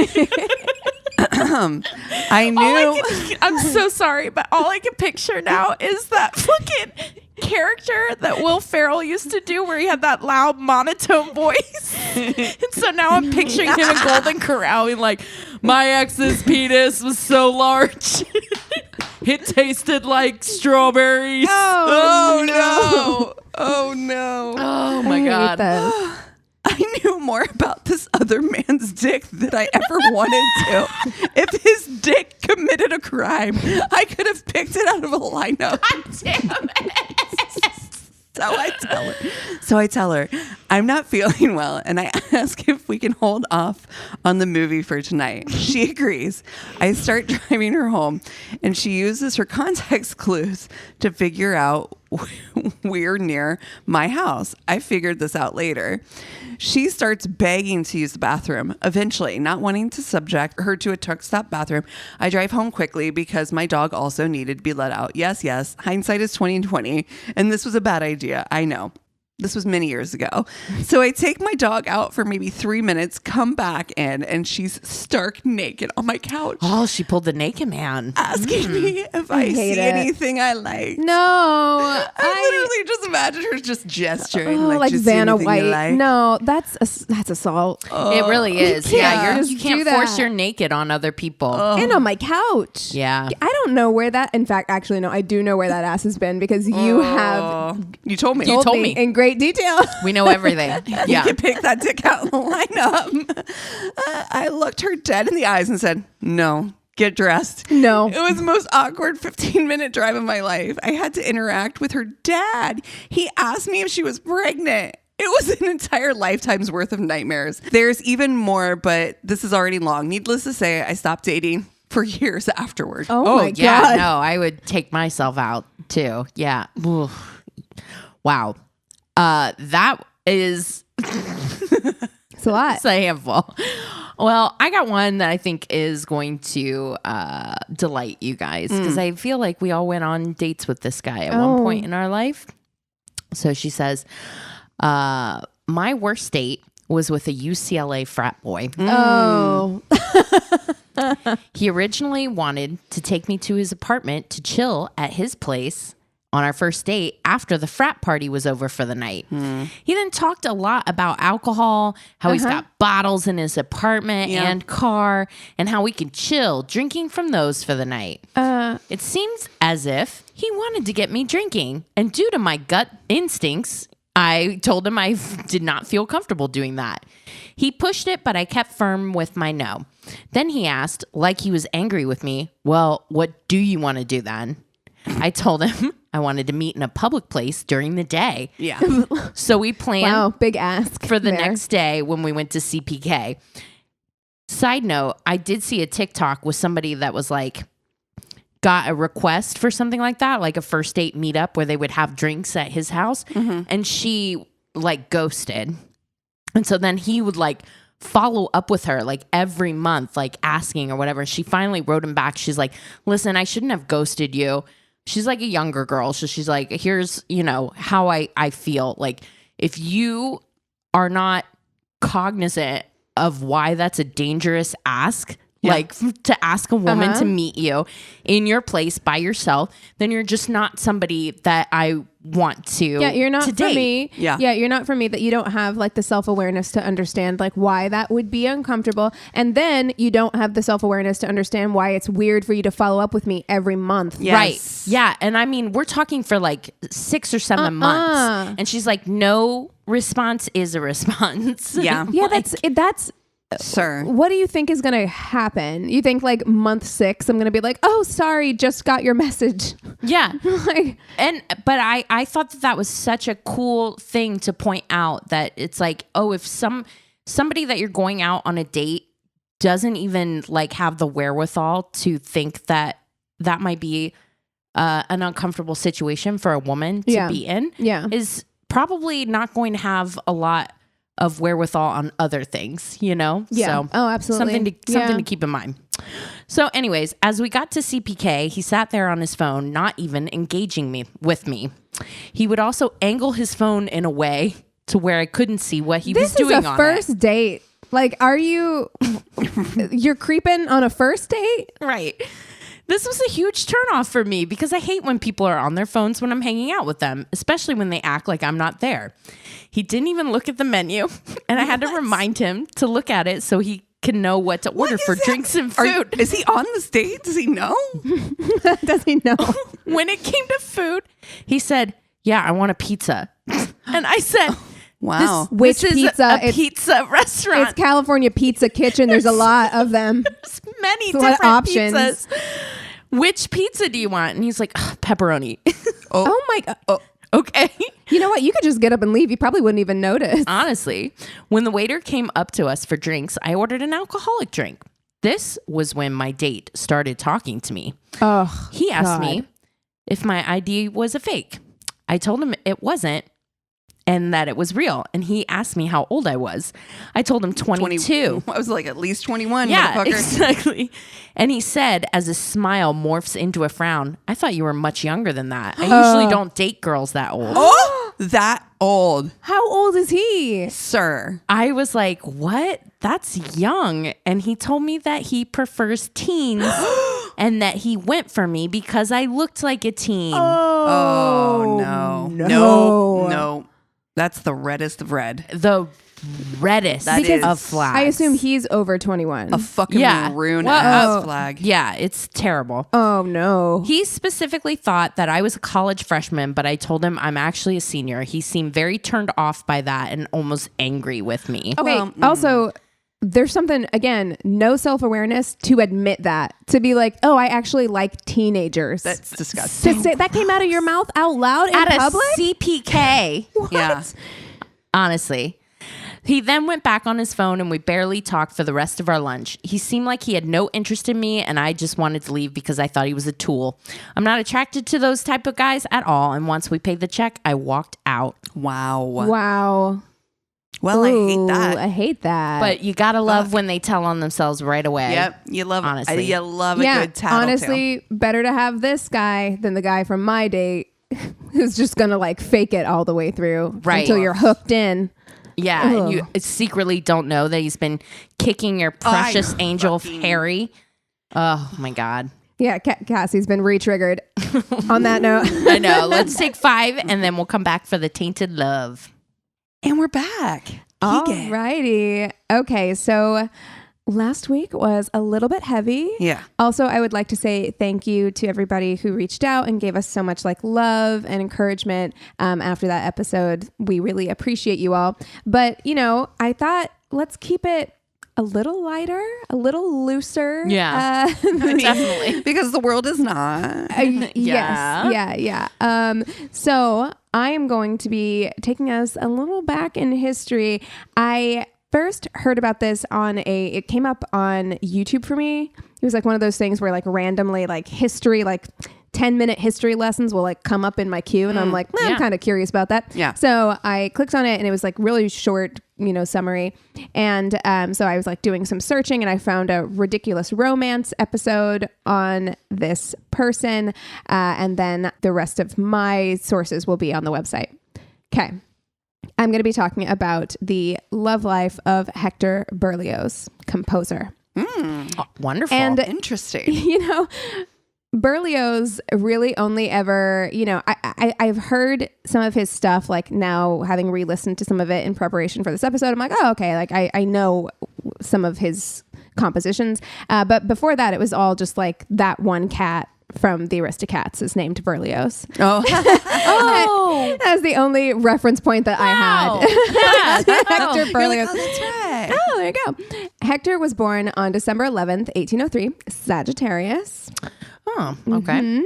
I knew. I'm so sorry, but all I can picture now is that fucking character that Will Ferrell used to do where he had that loud monotone voice. And so now I'm picturing him in Golden Corral and like, my ex's penis was so large. It tasted like strawberries. Oh no. Oh no. Oh my hate God. this. I knew more about this other man's dick than I ever wanted to. If his dick committed a crime, I could have picked it out of a lineup. Damn it. So I tell her, I'm not feeling well, and I ask if we can hold off on the movie for tonight. She agrees. I start driving her home, and she uses her context clues to figure out we're near my house. I figured this out later. She starts begging to use the bathroom. Eventually, not wanting to subject her to a truck stop bathroom, I drive home quickly because my dog also needed to be let out. Yes, hindsight is 20/20, and this was a bad idea. I know. This was many years ago. So I take my dog out for maybe 3 minutes, come back in, and she's stark naked on my couch. Oh, she pulled the naked man. Asking me if I see anything I like. No. I literally just imagine her just gesturing. Like just Vanna see anything you White. like. No, that's assault. It really is. can't Yeah, just you can't do force that. your naked on other people. And on my couch. Yeah. I don't know where that, in fact, actually, no, I do know where that ass has been because you have You told me. told me. in great detail. We know everything. You Yeah. can pick that dick out in the lineup. I looked her dead in the eyes and said, no, get dressed. No. It was the most awkward 15-minute drive of my life. I had to interact with her dad. He asked me if she was pregnant. It was an entire lifetime's worth of nightmares. There's even more, but this is already long. Needless to say, I stopped dating for years afterward. Oh my yeah. God. No, I would take myself out too. Yeah. Oof. Wow. That is It's a lot. a handful. Well, I got one that I think is going to delight you guys because I feel like we all went on dates with this guy at one point in our life. So she says, my worst date was with a UCLA frat boy. Oh. He originally wanted to take me to his apartment to chill at his place on our first date after the frat party was over for the night. He then talked a lot about alcohol, how he's got bottles in his apartment and car, and how we can chill drinking from those for the night. It seems as if he wanted to get me drinking, and due to my gut instincts, I told him I did not feel comfortable doing that. He pushed it, but I kept firm with my no. Then he asked, like he was angry with me, well, what do you want to do then? I told him I wanted to meet in a public place during the day. Yeah. So we planned Wow, big ask for the there. next day when we went to CPK. Side note, I did see a TikTok with somebody that was like, got a request for something like that, like a first date meetup where they would have drinks at his house. And she like ghosted. And so then he would like follow up with her like every month, like asking or whatever. She finally wrote him back. She's like, listen, I shouldn't have ghosted you. She's like a younger girl. So she's like, here's, how I feel. Like if you are not cognizant of why that's a dangerous ask, like to ask a woman to meet you in your place by yourself, then you're just not somebody that I want to. Yeah, you're not to for date. me. Yeah. You're not for me, that you don't have like the self-awareness to understand like why that would be uncomfortable. And then you don't have the self-awareness to understand why it's weird for you to follow up with me every month. Yes. Right. Yeah. And I mean, we're talking for like 6 or 7 months. And she's like, no response is a response. Yeah. Yeah, that's Sir. what do you think is going to happen? You think like month 6, I'm going to be like, oh, sorry, just got your message. Yeah. Like, But I thought that was such a cool thing to point out, that it's like, oh, if somebody that you're going out on a date doesn't even like have the wherewithal to think that that might be an uncomfortable situation for a woman to be in, is probably not going to have a lot of wherewithal on other things, Yeah. So Oh, absolutely. something to keep in mind. So anyways, as we got to CPK, he sat there on his phone, not even engaging with me. He would also angle his phone in a way to where I couldn't see what he was doing on it. This is a first date. Like, are you, you're creeping on a first date? Right. This was a huge turnoff for me because I hate when people are on their phones when I'm hanging out with them, especially when they act like I'm not there. He didn't even look at the menu, and I had to remind him to look at it so he can know what to order for drinks and food. Is he on this date? Does he know? Does he know? When it came to food, he said, yeah, I want a pizza. And I said, Wow. Which this pizza? is a pizza restaurant. It's California Pizza Kitchen. There's a lot of them. There's many a lot of different options. pizzas. Which pizza do you want? And he's like, pepperoni. Oh my God. Oh. Okay. You know what? You could just get up and leave. You probably wouldn't even notice. Honestly, when the waiter came up to us for drinks, I ordered an alcoholic drink. This was when my date started talking to me. Oh, He asked God. me if my ID was a fake. I told him it wasn't and that it was real. And he asked me how old I was. I told him 22. I was like at least 21, Yeah, motherfucker. exactly. And he said, as a smile morphs into a frown, I thought you were much younger than that. I usually don't date girls that old. Oh! That old, How old is he? sir. I was like, what? That's young. And he told me that he prefers teens and that he went for me because I looked like a teen. Oh, no. No. That's the reddest of red. The reddest That is- of flags. I assume he's over 21. A fucking maroon Well, ass flag. Yeah, it's terrible. Oh, no. He specifically thought that I was a college freshman, but I told him I'm actually a senior. He seemed very turned off by that and almost angry with me. Okay. Well, Also, there's something, again, no self-awareness to admit that. To be like, oh, I actually like teenagers. That's disgusting. to say that came out of your mouth out loud in At public? a CPK. Yeah. Honestly. He then went back on his phone and we barely talked for the rest of our lunch. He seemed like he had no interest in me and I just wanted to leave because I thought he was a tool. I'm not attracted to those type of guys at all. And once we paid the check, I walked out. Wow. Wow. Well, Ooh, I hate that. I hate that. But you gotta love when they tell on themselves right away. Yep. You love Honestly. You love a good tattletale. honestly, better to have this guy than the guy from my date who's just gonna like fake it all the way through Right. until you're hooked in. Yeah, and you secretly don't know that he's been kicking your precious angel Harry. Oh my God. Yeah, Cassie's been re-triggered. On that note, I know. Let's take 5 and then we'll come back for the Tainted Love. And we're back. Keegan. alrighty. Okay, so last week was a little bit heavy. Yeah. Also, I would like to say thank you to everybody who reached out and gave us so much like love and encouragement after that episode. We really appreciate you all. But, you know, I thought let's keep it a little lighter, a little looser. Yeah. Definitely. Because the world is not. Yes. Yeah. Yeah. So I am going to be taking us a little back in history. I first heard about this it came up on YouTube for me. It was like one of those things where like randomly like history, like 10-minute history lessons will like come up in my queue. And I'm like, I'm yeah. kind of curious about that. Yeah. So I clicked on it and it was like really short, summary. And so I was like doing some searching and I found a ridiculous romance episode on this person. And then the rest of my sources will be on the website. Okay. I'm going to be talking about the love life of Hector Berlioz, composer. Oh, wonderful. And Interesting. Berlioz really only ever, I've heard some of his stuff, like now having re-listened to some of it in preparation for this episode. I'm like, oh, okay. Like I know some of his compositions. But before that, it was all just like that one cat from the Aristocats is named Berlioz. Oh. oh, That's the only reference point that wow. I had. Hector You're like, Berlioz. oh, that's right. Oh, there you go. Hector was born on December 11th, 1803, Sagittarius. Oh, okay.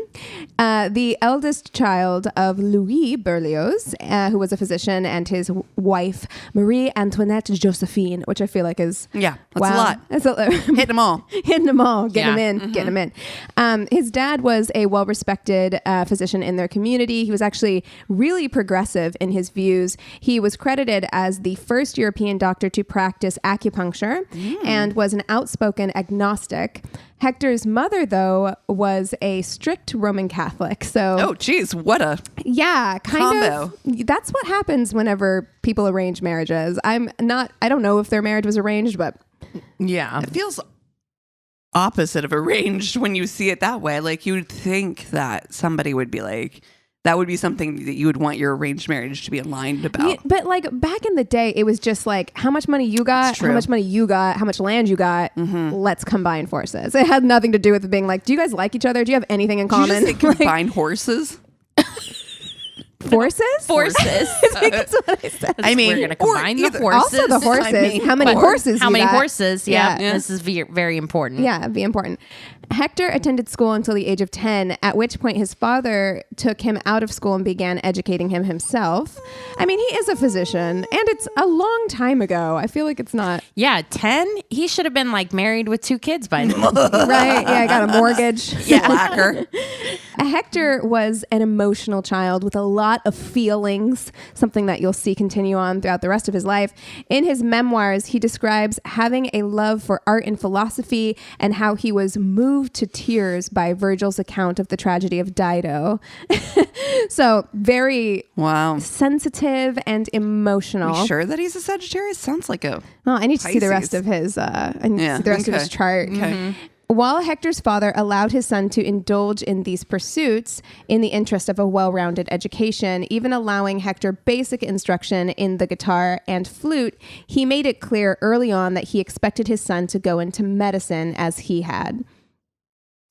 The eldest child of Louis Berlioz, who was a physician, and his wife, Marie Antoinette Josephine, which I feel like is... Yeah, that's a lot. That's a Hitting them all. hitting them all, getting Yeah. them in, getting them in. His dad was a well-respected physician in their community. He was actually really progressive in his views. He was credited as the first European doctor to practice acupuncture and was an outspoken agnostic. Hector's mother, though, was a strict Roman Catholic. So, Oh, geez. What a... yeah, kind of. That's what happens whenever people arrange marriages. I don't know if their marriage was arranged, but Yeah. It feels opposite of arranged when you see it that way. Like, you would think that somebody would be like... That would be something that you would want your arranged marriage to be aligned about. yeah, but like back in the day, it was just like how much money you got, how much money you got, how much land you got. Let's combine forces. It had nothing to do with being like, do you guys like each other? Do you have anything in Did you common? just say combine horses? Forces? Forces. That's what I said. I mean, we're going to combine the either- horses. Also the horses. I mean, how many horses? How you many got? horses? Yeah. Yeah. This is very important. Yeah, it'd be important. Hector attended school until the age of 10, at which point his father took him out of school and began educating him himself. I mean, he is a physician, and it's a long time ago. I feel like it's not... Yeah, 10? He should have been like married with 2 kids by now. Right? Yeah, I got a mortgage. Slacker. Hector was an emotional child with a lot lot of feelings, something that you'll see continue on throughout the rest of his life. In his memoirs, he describes having a love for art and philosophy and how he was moved to tears by Virgil's account of the tragedy of Dido. So very sensitive and emotional. Are you sure that he's a Sagittarius? Sounds like a Well, I need to see the Pisces. rest of his of his chart. Okay. While Hector's father allowed his son to indulge in these pursuits in the interest of a well-rounded education, even allowing Hector basic instruction in the guitar and flute, he made it clear early on that he expected his son to go into medicine as he had.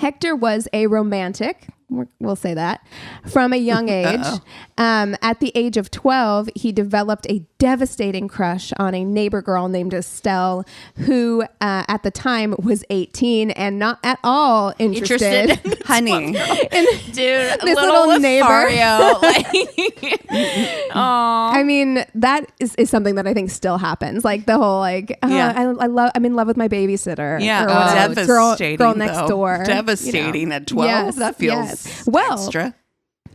Hector was a romantic, we'll say that, from a young age. At the age of 12, he developed a devastating crush on a neighbor girl named Estelle, who at the time was 18 and not at all interested. Honey. Dude, this little neighbor. I I mean, that is something that I think still happens. Like the whole I'm in love with my babysitter. Yeah. Or whatever. Devastating. Girl next though. door. Devastating at 12. Yes, That feels yes. Well, extra.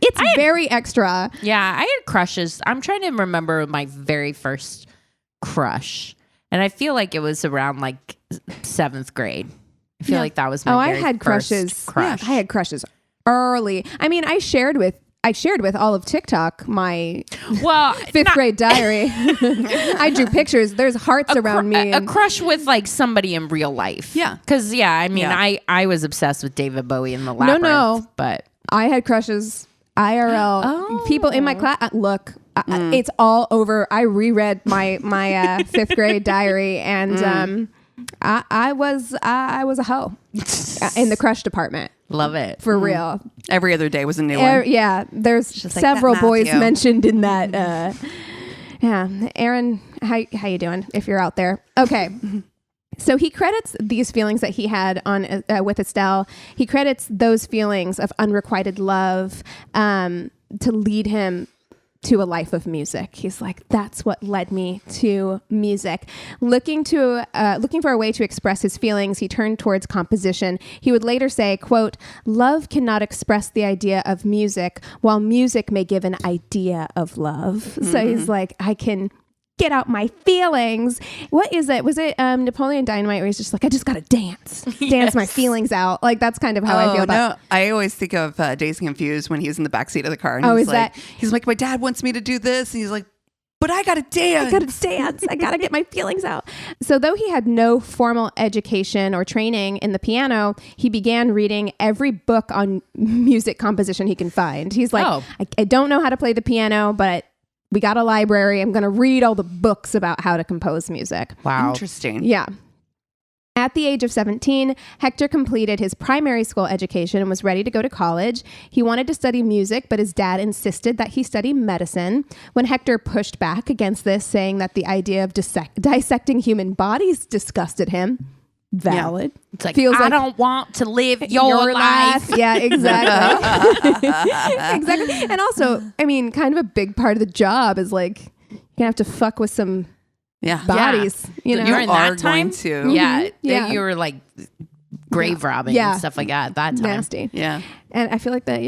It's very extra. Yeah, I had crushes. I'm trying to remember my very first crush. And I feel like it was around like 7th grade. I feel like that was my I had crushes. Yeah, I had crushes early. I mean, I shared with all of TikTok my 5th grade diary. I drew pictures. There's hearts around me. A crush with like somebody in real life. Yeah. Because I mean, I was obsessed with David Bowie in the Labyrinth. No. But I had crushes. IRL. People in my class. Look, it's all over. I reread my 5th grade diary, and I was a hoe in the crush department. love it. For real. Every other day was a new one. Yeah, there's several that boys Matthew. mentioned in that. Yeah, Aaron, how you doing? If you're out there, okay. So he credits these feelings that he had on with Estelle. He credits those feelings of unrequited love to lead him to a life of music. He's like, that's what led me to music. Looking for a way to express his feelings, he turned towards composition. He would later say, quote, "Love cannot express the idea of music, while music may give an idea of love." Mm-hmm. So he's like, I can get out my feelings. What is it? Was it Napoleon Dynamite where he's just like, I just got to dance my feelings out. Like, that's kind of how I feel about it. I always think of Dazed and Confused when he's in the backseat of the car. And he's like, my dad wants me to do this. And he's like, but I got to dance. I got to get my feelings out. So though he had no formal education or training in the piano, he began reading every book on music composition he can find. He's like, I don't know how to play the piano, but we got a library. I'm going to read all the books about how to compose music. Wow. Interesting. Yeah. At the age of 17, Hector completed his primary school education and was ready to go to college. He wanted to study music, but his dad insisted that he study medicine. When Hector pushed back against this, saying that the idea of dissecting human bodies disgusted him, valid. Yeah. It's like, I don't want to live your life. Yeah, exactly. Exactly. And also, I mean, kind of a big part of the job is like, you're going to have to fuck with some bodies. You know? You're in that going time? to. Yeah. You were like grave robbing and stuff like that that time. Nasty. Yeah. And I feel like that,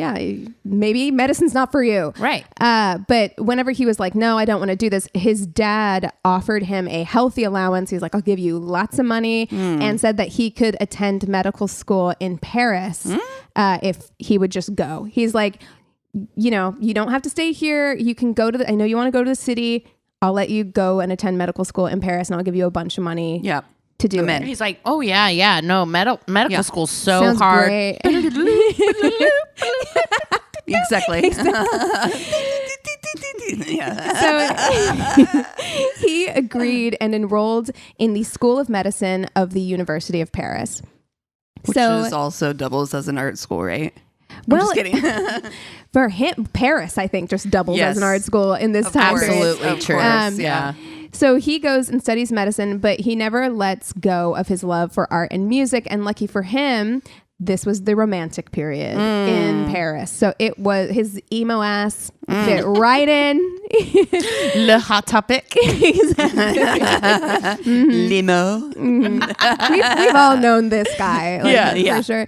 maybe medicine's not for you. Right. But whenever he was like, no, I don't want to do this, his dad offered him a healthy allowance. He's like, I'll give you lots of money, and said that he could attend medical school in Paris if he would just go. He's like, you don't have to stay here. You can go to I know you want to go to the city. I'll let you go and attend medical school in Paris, and I'll give you a bunch of money. Yeah. To do it. He's like, oh yeah, no, medical school's so Sounds hard. Great. Exactly. So he agreed and enrolled in the School of Medicine of the University of Paris. Which is also doubles as an art school, right? Well, I'm just kidding. For him, Paris, I think, just doubles as an art school in this time period. Absolutely true. Yeah. So he goes and studies medicine, but he never lets go of his love for art and music. And lucky for him, this was the Romantic period in Paris. So it was his emo ass fit right in. Le hot topic. Limo. We've all known this guy. For sure.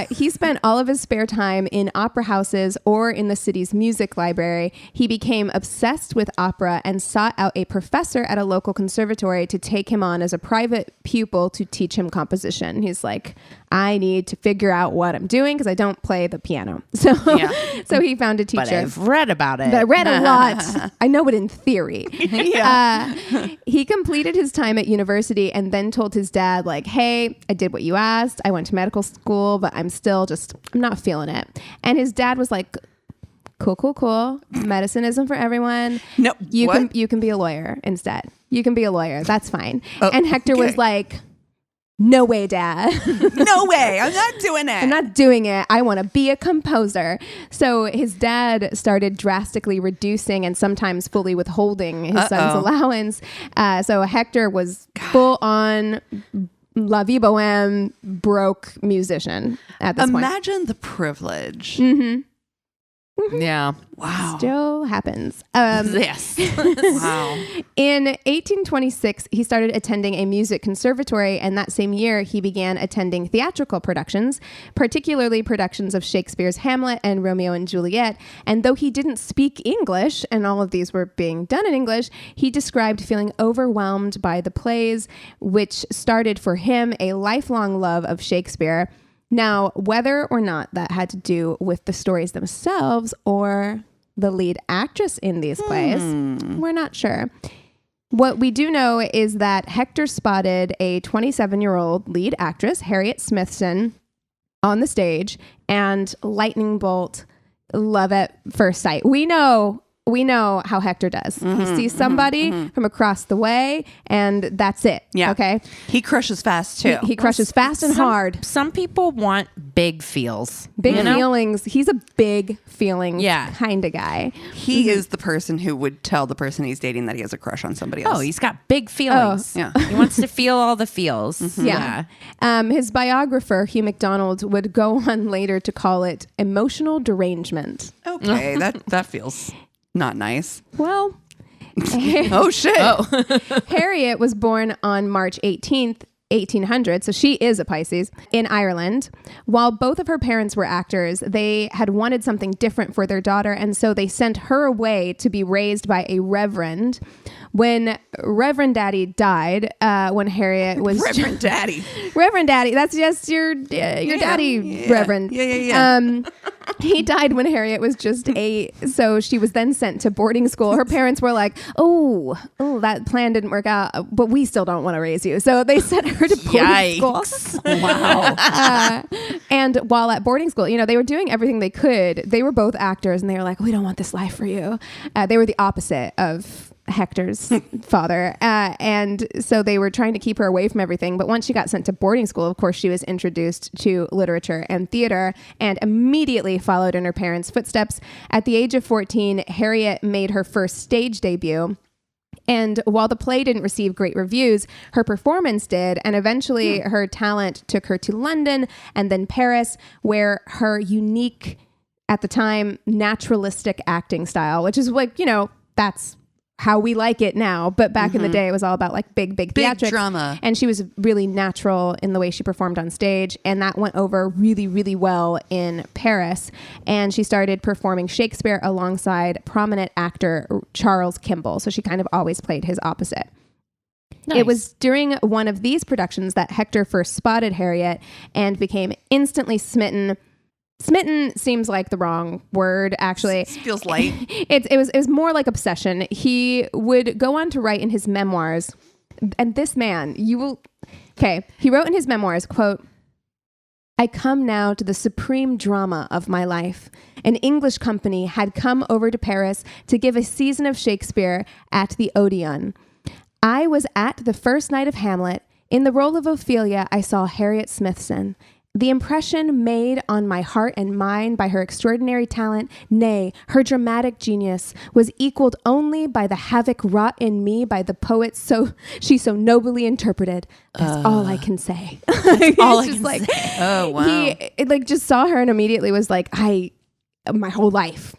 He spent all of his spare time in opera houses or in the city's music library. He became obsessed with opera and sought out a professor at a local conservatory to take him on as a private pupil to teach him composition. He's like, I need to figure out what I'm doing because I don't play the piano. So, so he found a teacher. But I've read about it. I read a lot. I know it in theory. He completed his time at university and then told his dad, like, hey, I did what you asked. I went to medical school, but I'm not feeling it. And his dad was like, cool. Medicine isn't for everyone. No, you can be a lawyer instead. You can be a lawyer. That's fine. And Hector was like, no way, Dad. No way. I'm not doing it. I'm not doing it. I want to be a composer. So his dad started drastically reducing and sometimes fully withholding his son's allowance. So Hector was full on La Vie Boheme, broke musician at this point. Imagine the privilege. Yeah. Wow. Still happens. Yes. Wow. In 1826, he started attending a music conservatory, and that same year, he began attending theatrical productions, particularly productions of Shakespeare's Hamlet and Romeo and Juliet. And though he didn't speak English, and all of these were being done in English, he described feeling overwhelmed by the plays, which started for him a lifelong love of Shakespeare. Now, whether or not that had to do with the stories themselves or the lead actress in these plays, we're not sure. What we do know is that Hector spotted a 27-year-old lead actress, Harriet Smithson, on the stage, and lightning bolt, love at first sight. We know how Hector does. He sees somebody from across the way, and that's it. Yeah. Okay. He crushes fast too. He crushes fast and hard. Some people want big feels. Big feelings. He's a big feelings kind of guy. He is the person who would tell the person he's dating that he has a crush on somebody else. Oh, he's got big feelings. Yeah. He wants to feel all the feels. Yeah. His biographer, Hugh MacDonald, would go on later to call it emotional derangement. Okay, that feels not nice. Well, oh shit. Harriet was born on March 18th, 1800, so she is a Pisces, in Ireland. While both of her parents were actors, they had wanted something different for their daughter, and so they sent her away to be raised by a reverend. When Reverend Daddy died, when Harriet was... Reverend Daddy, that's just your daddy, Reverend. Yeah. He died when Harriet was just 8, so she was then sent to boarding school. Her parents were like, oh, that plan didn't work out, but we still don't want to raise you. So they sent her to boarding school. Wow. And while at boarding school, they were doing everything they could. They were both actors, and they were like, we don't want this life for you. They were the opposite of Hector's father. And so they were trying to keep her away from everything. But once she got sent to boarding school, of course, she was introduced to literature and theater and immediately followed in her parents' footsteps. At the age of 14, Harriet made her first stage debut. And while the play didn't receive great reviews, her performance did. And eventually her talent took her to London and then Paris, where her unique, at the time, naturalistic acting style, which is like, that's how we like it now. But back in the day, it was all about like big theatrics. Drama. And she was really natural in the way she performed on stage. And that went over really, really well in Paris. And she started performing Shakespeare alongside prominent actor Charles Kimball. So she kind of always played his opposite. Nice. It was during one of these productions that Hector first spotted Harriet and became instantly smitten. Smitten seems like the wrong word, actually. It feels light. It was more like obsession. He would go on to write in his memoirs, and this man, he wrote in his memoirs, quote, I come now to the supreme drama of my life. An English company had come over to Paris to give a season of Shakespeare at the Odeon. I was at the first night of Hamlet. In the role of Ophelia, I saw Harriet Smithson. The impression made on my heart and mind by her extraordinary talent, nay, her dramatic genius, was equaled only by the havoc wrought in me by the poet she so nobly interpreted. That's all I can say. That's all I can say. Oh, wow. He just saw her and immediately was like, my whole life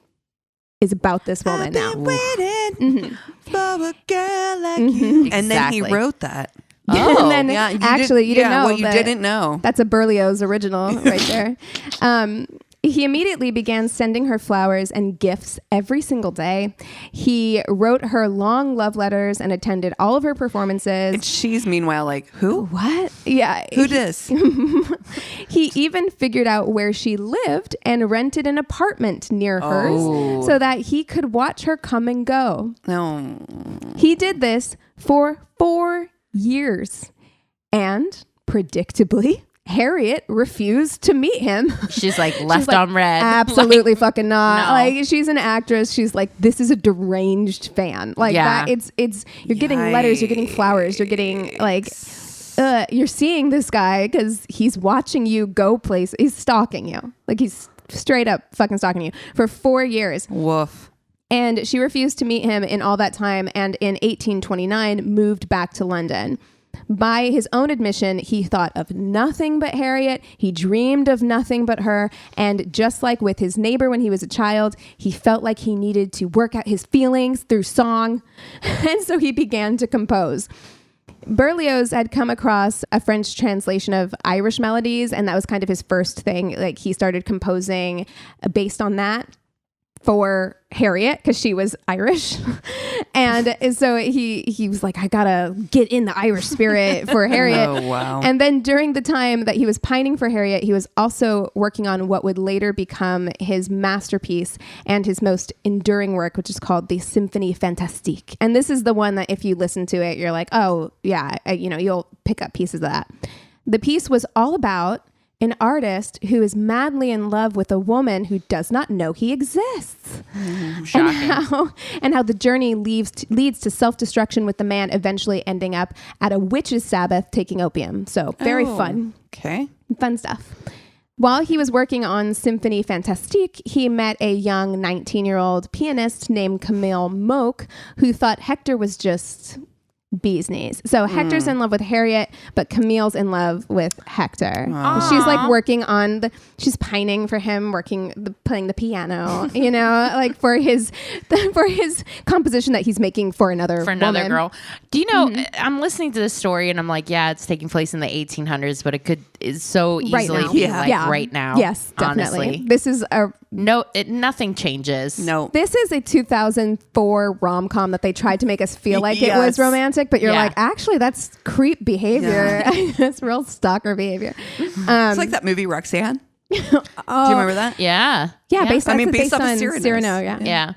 is about this woman I've now. been waiting for a girl like you. And then he wrote that. Oh, and then Yeah, you didn't know what you that- didn't know. That's a Berlioz original right there. He immediately began sending her flowers and gifts every single day. He wrote her long love letters and attended all of her performances. And she's meanwhile like, who? What? Yeah. Who dis? He even figured out where she lived and rented an apartment near hers so that he could watch her come and go. No. He did this for 4 years. And predictably, Harriet refused to meet him. She's like left on red. Absolutely fucking not. no. Like, she's an actress. She's like, this is a deranged fan. Like Yeah. that. It's you're getting letters, you're getting flowers, you're getting like you're seeing this guy because he's watching you go place. He's stalking you. Like, he's straight up fucking stalking you for 4 years. Woof. And she refused to meet him in all that time, and in 1829 moved back to London. By his own admission, he thought of nothing but Harriet. He dreamed of nothing but her. And just like with his neighbor when he was a child, he felt like he needed to work out his feelings through song. And so he began to compose. Berlioz had come across a French translation of Irish melodies, and that was kind of his first thing. Like, he started composing based on that for Harriet because she was Irish. And so he was like, I gotta get in the Irish spirit for Harriet. Oh, wow. And then during the time that he was pining for Harriet, he was also working on what would later become his masterpiece and his most enduring work, which is called the Symphonie Fantastique. And this is the one that if you listen to it, you're like, oh yeah, you'll pick up pieces of that. The piece was all about an artist who is madly in love with a woman who does not know he exists. Shocking. And how the journey leads to self-destruction, with the man eventually ending up at a witch's sabbath taking opium. So very fun stuff. While he was working on Symphonie Fantastique, he met a young 19-year-old pianist named Camille Moke, who thought Hector was just bee's knees. So Hector's in love with Harriet, but Camille's in love with Hector. She's like working on she's pining for him, playing the piano, like for his composition that he's making for another woman. girl. Do you know, I'm listening to this story and I'm like, yeah, it's taking place in the 1800s, but it's so easily be right now. Yes, definitely. Honestly. This is nothing changes. No. This is a 2004 rom-com that they tried to make us feel like it was romantic, but you're like, actually, that's creep behavior. That's real stalker behavior. It's like that movie Roxanne. Do you remember that? Yeah. Yeah, based off of Cyrano.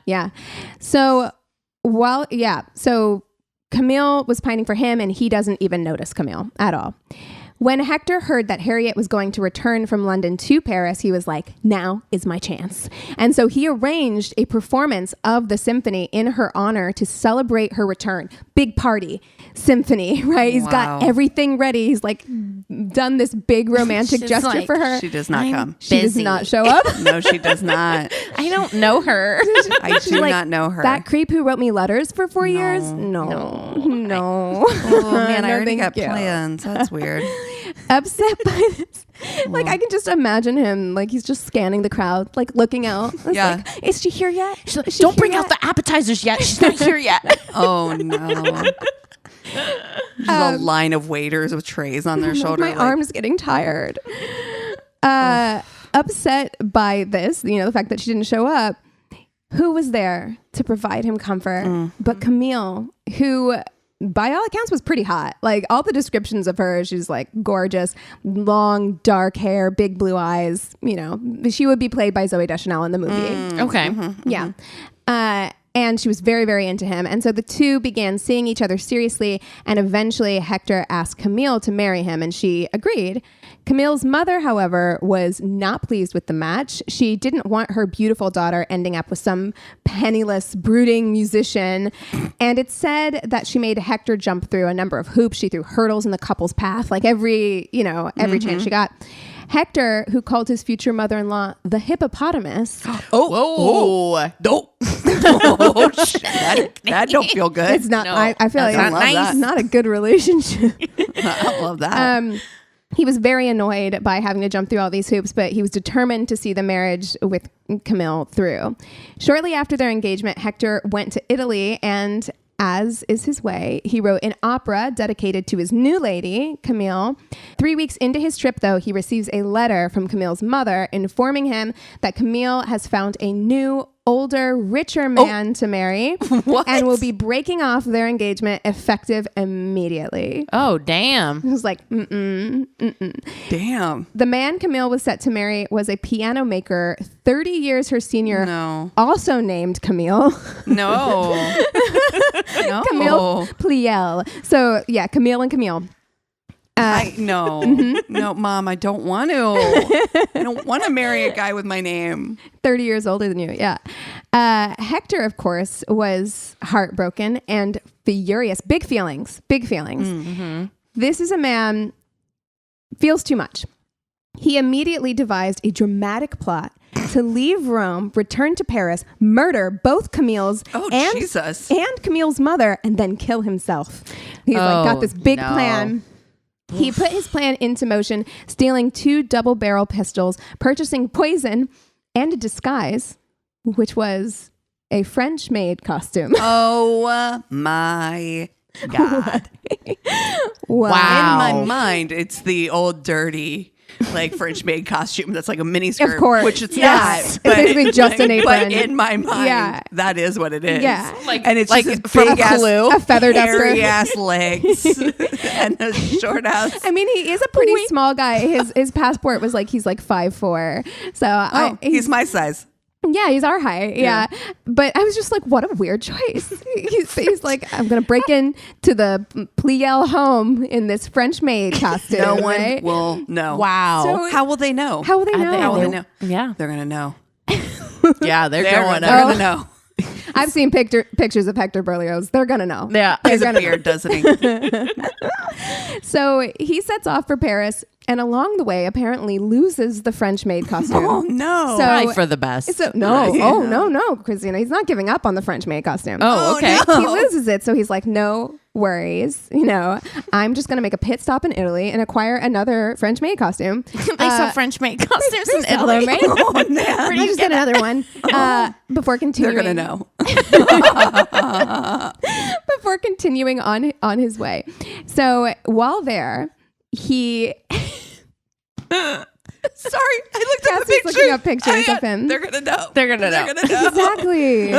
Yeah. So so Camille was pining for him, and he doesn't even notice Camille at all. When Hector heard that Harriet was going to return from London to Paris, he was like, now is my chance. And so he arranged a performance of the symphony in her honor to celebrate her return. Big party, symphony, right? He's got everything ready. He's like done this big romantic gesture for her. She does not come. She does not show up. No, she does not. I don't know her. I do not know her. That creep who wrote me letters for 4 years? No. Oh, man, I already got plans. That's weird. Upset by this. Like, I can just imagine him, like, he's just scanning the crowd, like, looking out. It's like, is she here yet? Don't bring out the appetizers yet. She's not here yet. Oh, no. Just a line of waiters with trays on their shoulder. My arm's getting tired. Upset by this, the fact that she didn't show up, who was there to provide him comfort but Camille, who by all accounts was pretty hot. Like, all the descriptions of her, she's like gorgeous, long dark hair, big blue eyes. She would be played by Zooey Deschanel in the movie. Okay. Yeah. And she was very, very into him. And so the two began seeing each other seriously. And eventually Hector asked Camille to marry him, and she agreed. Camille's mother, however, was not pleased with the match. She didn't want her beautiful daughter ending up with some penniless, brooding musician. And it said that she made Hector jump through a number of hoops. She threw hurdles in the couple's path, like every chance she got. Hector, who called his future mother-in-law the hippopotamus. That don't feel good. It's not. No, I feel like it's not a good relationship. I love that. He was very annoyed by having to jump through all these hoops, but he was determined to see the marriage with Camille through. Shortly after their engagement, Hector went to Italy, and as is his way, he wrote an opera dedicated to his new lady, Camille. 3 weeks into his trip, though, he receives a letter from Camille's mother informing him that Camille has found a new, older, richer man to marry and will be breaking off their engagement effective immediately. Oh, damn. It was like, Damn. The man Camille was set to marry was a piano maker, 30 years her senior, No. also named Camille. No. No. Camille Pliel. So, yeah, Camille and Camille. No, no, Mom, I don't want to. I don't want to marry a guy with my name. 30 years older than you, yeah. Hector, of course, was heartbroken and furious. Big feelings. Mm-hmm. This is a man, feels too much. He immediately devised a dramatic plot to leave Rome, return to Paris, murder both Camille's and Camille's mother, and then kill himself. He's got this big plan. He put his plan into motion, stealing 2 double-barrel pistols, purchasing poison, and a disguise, which was a French-made costume. Oh, my God. Wow. In my mind, it's the old dirty, like French-made costume that's like a mini skirt, Of course. which it's Yes. not. It's basically just an apron. But in my mind, that is what it is. Yeah. And it's like just this from big ass, Clue. A feather duster. hairy ass legs and a short ass. I mean, he is a pretty small guy. His passport was like, he's like 5'4". So he's my size. Yeah, he's our height. Yeah. But I was just like, what a weird choice. He's like, I'm going to break in to the Pliel home in this French-made costume. No one right? will know. Wow. So- How will they know? How will they know? How will they know? Yeah. They're going to know. Yeah, they're going They're up. going to know. I've seen pictures of Hector Berlioz. They're going to know. Yeah. He has a beard, doesn't he? So he sets off for Paris and along the way apparently loses the French-made costume. Oh, no. So- Probably for the best. So, no, Christina. He's not giving up on the French-made costume. Oh, okay. no. He loses it, so he's like, no worries. I'm just going to make a pit stop in Italy and acquire another French-made costume. They sell French-made costumes in sell them, Italy. right? Oh, man. You just get another one. Before They're continuing, going to know. Before continuing on his way. So while there, he... Sorry, I looked at the Cassie's picture. looking up pictures of him. They're going to know. They're gonna know. They're going to know. Exactly.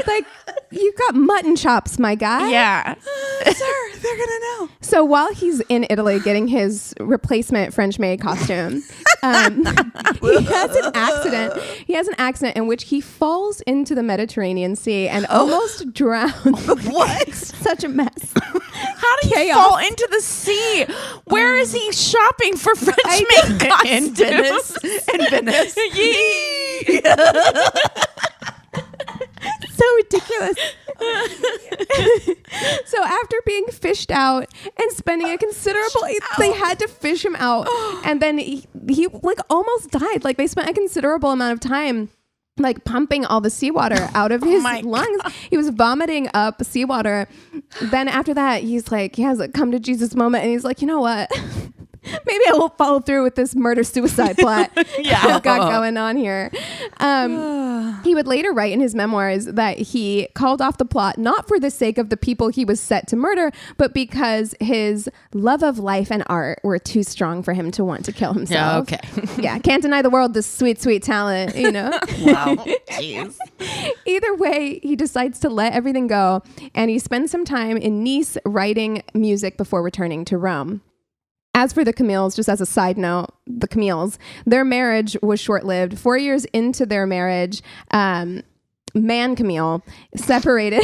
Like, you've got mutton chops, my guy. Yeah. Sir, they're going to know. So while he's in Italy getting his replacement French-made costume, he has an accident. He has an accident in which he falls into the Mediterranean Sea and almost drowns. What? Such a mess. How do you Chaos. fall into the sea? Where is he shopping for French-made In costumes? Venice. In Venice. Yee. So ridiculous. So after being fished out and spending a considerable, they had to fish him out, and then he like almost died. Like they spent a considerable amount of time like pumping all the seawater out of his my lungs. He was vomiting up seawater. Then after that, he's like, he has a come to Jesus moment, and he's like, you know what? Maybe I will follow through with this murder-suicide plot I've got going on here. He would later write in his memoirs that he called off the plot not for the sake of the people he was set to murder, but because his love of life and art were too strong for him to want to kill himself. Yeah, okay. Yeah, can't deny the world this sweet, sweet talent, Wow. Jeez. Either way, he decides to let everything go, and he spends some time in Nice writing music before returning to Rome. As for the Camilles, just as a side note, the Camilles, their marriage was short-lived. 4 years into their marriage, man Camille separated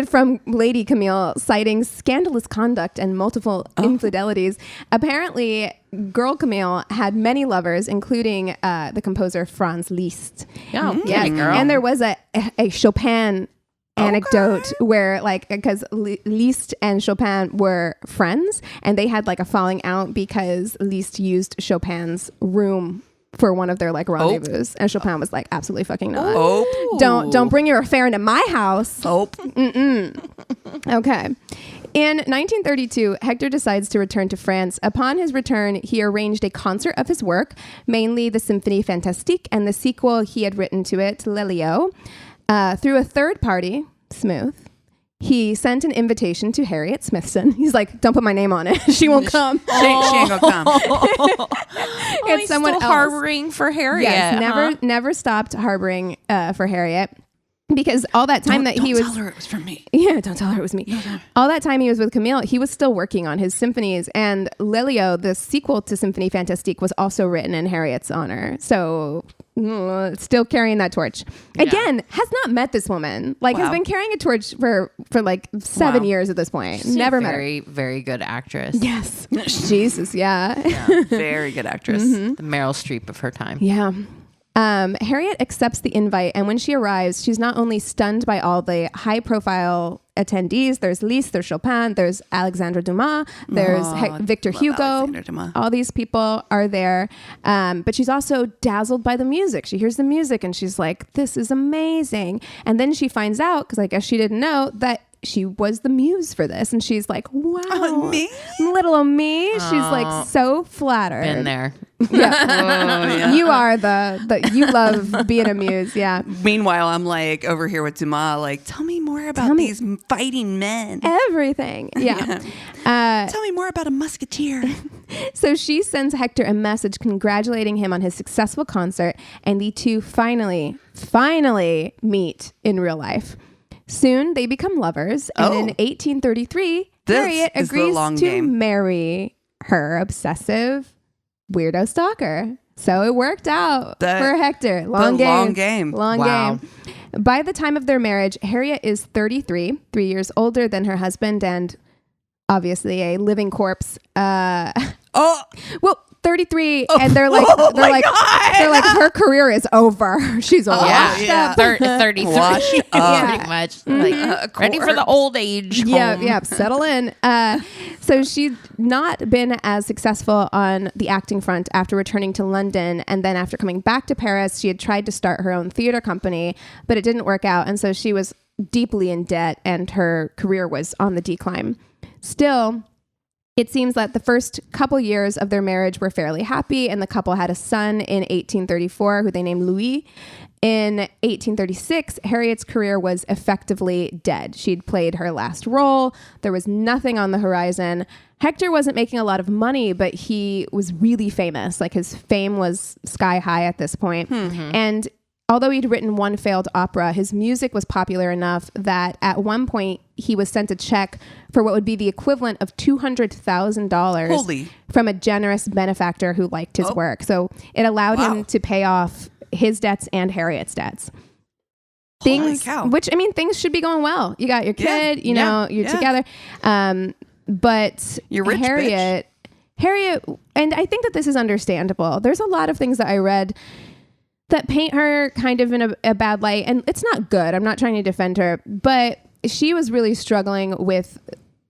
from Lady Camille, citing scandalous conduct and multiple infidelities. Apparently, girl Camille had many lovers, including the composer Franz Liszt. Oh, Yes. girl. And there was a Chopin anecdote where like because Liszt and Chopin were friends and they had like a falling out because Liszt used Chopin's room for one of their like rendezvous and Chopin was like absolutely fucking not. Don't bring your affair into my house. Okay. In 1932, Hector decides to return to France. Upon his return, he arranged a concert of his work, mainly the Symphonie Fantastique and the sequel he had written to it, Lelio. Through a third party, smooth. He sent an invitation to Harriet Smithson. He's like, don't put my name on it. She won't come. She ain't gonna come. It's someone still harboring for Harriet. Yes, never stopped harboring for Harriet. Because all that time he was... Don't tell her it was from me. Yeah, don't tell her it was me. No. All that time he was with Camille, he was still working on his symphonies. And Lelio, the sequel to Symphonie Fantastique, was also written in Harriet's honor. So still carrying that torch. Yeah. Again, has not met this woman. Like, has been carrying a torch for like 7 years at this point. She's Never met her. Very, very good actress. Yes. Jesus, yeah. Very good actress. The Meryl Streep of her time. Yeah. Harriet accepts the invite, and when she arrives, she's not only stunned by all the high-profile attendees. There's Liszt, there's Chopin, there's Alexandre Dumas, there's Victor Hugo. All these people are there, but she's also dazzled by the music. She hears the music, and she's like, "This is amazing!" And then she finds out, because I guess she didn't know, that she was the muse for this, and she's like, "Wow, me? Little old me." She's like so flattered. Been there. Yeah. You are the you love being a muse. Yeah. Meanwhile, I'm like over here with Dumas, like, tell me more about these fighting men. Everything. Yeah. Tell me more about a musketeer. So she sends Hector a message congratulating him on his successful concert, and the two finally meet in real life. Soon they become lovers, and in 1833, Harriet agrees to marry her obsessive weirdo stalker. So it worked out for Hector. Long game. By the time of their marriage, Harriet is 33, 3 years older than her husband, and obviously a living corpse. Well, 33, and they're like her career is over. She's all washed up. 33, washed up. Pretty much. Like ready for the old age. Yeah, settle in. So she'd not been as successful on the acting front after returning to London, and then after coming back to Paris, she had tried to start her own theater company, but it didn't work out, and so she was deeply in debt, and her career was on the decline. Still, it seems that the first couple years of their marriage were fairly happy, and the couple had a son in 1834 who they named Louis. In 1836, Harriet's career was effectively dead. She'd played her last role. There was nothing on the horizon. Hector wasn't making a lot of money, but he was really famous. Like, his fame was sky high at this point. And although he'd written one failed opera, his music was popular enough that at one point he was sent a check for what would be the equivalent of $200,000 from a generous benefactor who liked his work. So it allowed him to pay off his debts and Harriet's debts. Things should be going well. You got your kid, you know, you're together. But you're rich, Harriet, and I think that this is understandable. There's a lot of things that I read that paint her kind of in a bad light, and it's not good. I'm not trying to defend her, but she was really struggling with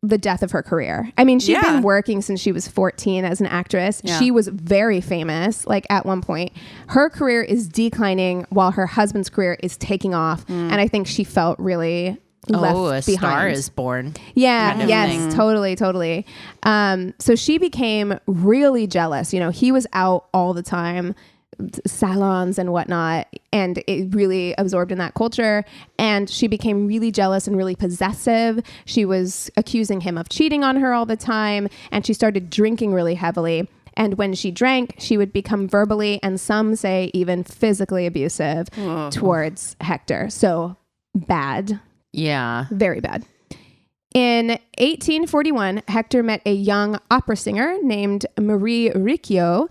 the death of her career. I mean, she'd been working since she was 14 as an actress. Yeah. She was very famous, like, at one point. Her career is declining while her husband's career is taking off, and I think she felt really left behind. Star is born. Yeah, kind of yes, thing. Totally. So she became really jealous. You know, he was out all the time, salons and whatnot, and it really absorbed in that culture, and she became really jealous and really possessive. She was accusing him of cheating on her all the time, and she started drinking really heavily, and when she drank, she would become verbally, and some say even physically abusive towards Hector. So bad. Yeah. Very bad. In 1841, Hector met a young opera singer named Marie Riccio,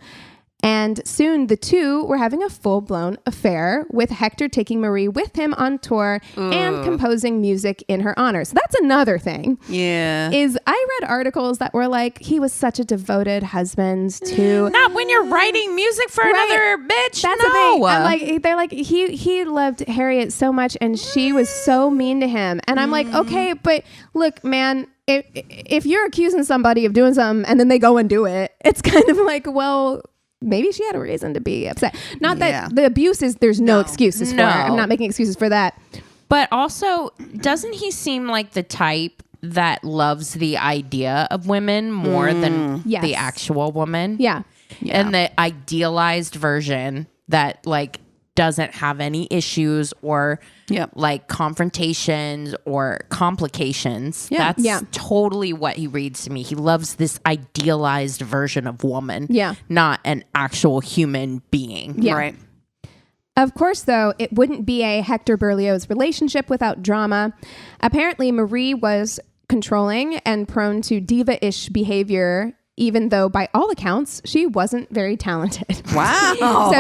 and soon the two were having a full-blown affair, with Hector taking Marie with him on tour and composing music in her honor. So that's another thing. Yeah. Is I read articles that were like, he was such a devoted husband to... Not when you're writing music for another bitch. That's the thing. I'm like, they're like, he loved Harriet so much, and she was so mean to him. And I'm like, okay, but look, man, if you're accusing somebody of doing something and then they go and do it, it's kind of like, well... maybe she had a reason to be upset. Not that the abuse is, there's no excuses for it. I'm not making excuses for that. But also, doesn't he seem like the type that loves the idea of women more than the actual woman? Yeah. And the idealized version that, like, doesn't have any issues or like confrontations or complications. That's totally what he reads to me. He loves this idealized version of woman, not an actual human being. Yeah. Right. Of course, though, it wouldn't be a Hector Berlioz relationship without drama. Apparently, Marie was controlling and prone to diva-ish behavior, even though by all accounts, she wasn't very talented. Wow. So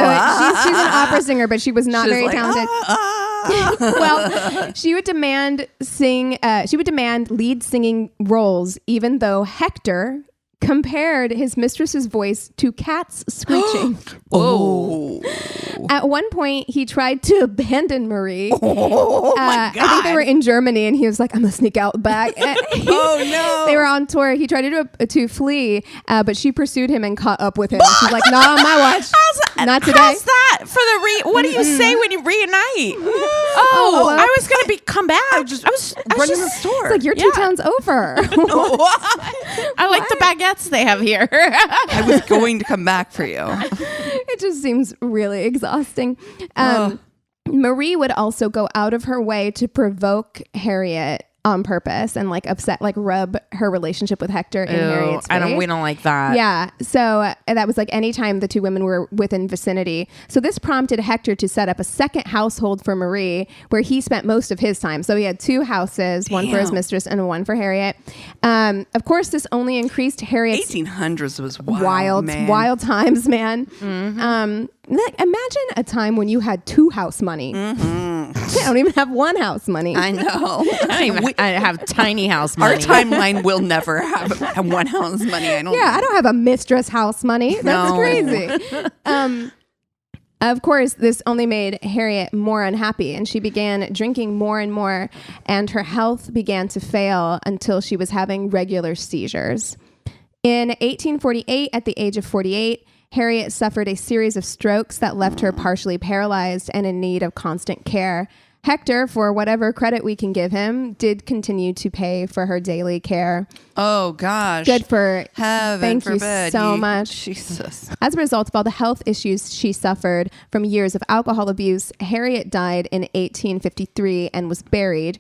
she's an opera singer, but she was not very talented. Well, she would demand lead singing roles, even though Hector compared his mistress's voice to cats screeching. Oh. At one point, he tried to abandon Marie. Oh my God. I think they were in Germany, and he was like, "I'm gonna sneak out back." Oh no! They were on tour. He tried to flee, but she pursued him and caught up with him. She's like, "Not on my watch. Not today." How's that for the what do you say when you reunite? I was gonna come back. I was running the store. It's like you're 2 towns over. I like the baguettes they have here. I was going to come back for you. It just seems really exhausting. Marie would also go out of her way to provoke Harriet on purpose and like upset, like rub her relationship with Hector in Harriet's face. We don't like that. Yeah. So that was like anytime the two women were within vicinity. So this prompted Hector to set up a second household for Marie, where he spent most of his time. So he had 2 houses, one for his mistress and one for Harriet. Of course, this only increased Harriet's 1800s was wild times, man. Mm-hmm. Imagine a time when you had 2 house money. Mm-hmm. I don't even have 1 house money. I know. I have tiny house money. Our timeline will never have 1 house money. I don't have a mistress house money. That's crazy. Of course, this only made Harriet more unhappy, and she began drinking more and more, and her health began to fail until she was having regular seizures. In 1848, at the age of 48, Harriet suffered a series of strokes that left her partially paralyzed and in need of constant care. Hector, for whatever credit we can give him, did continue to pay for her daily care. Oh, gosh. Good for heaven. Thank forbid. you so much. Jesus. As a result of all the health issues she suffered from years of alcohol abuse, Harriet died in 1853 and was buried.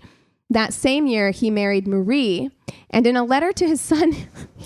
That same year, he married Marie, and in a letter to his son,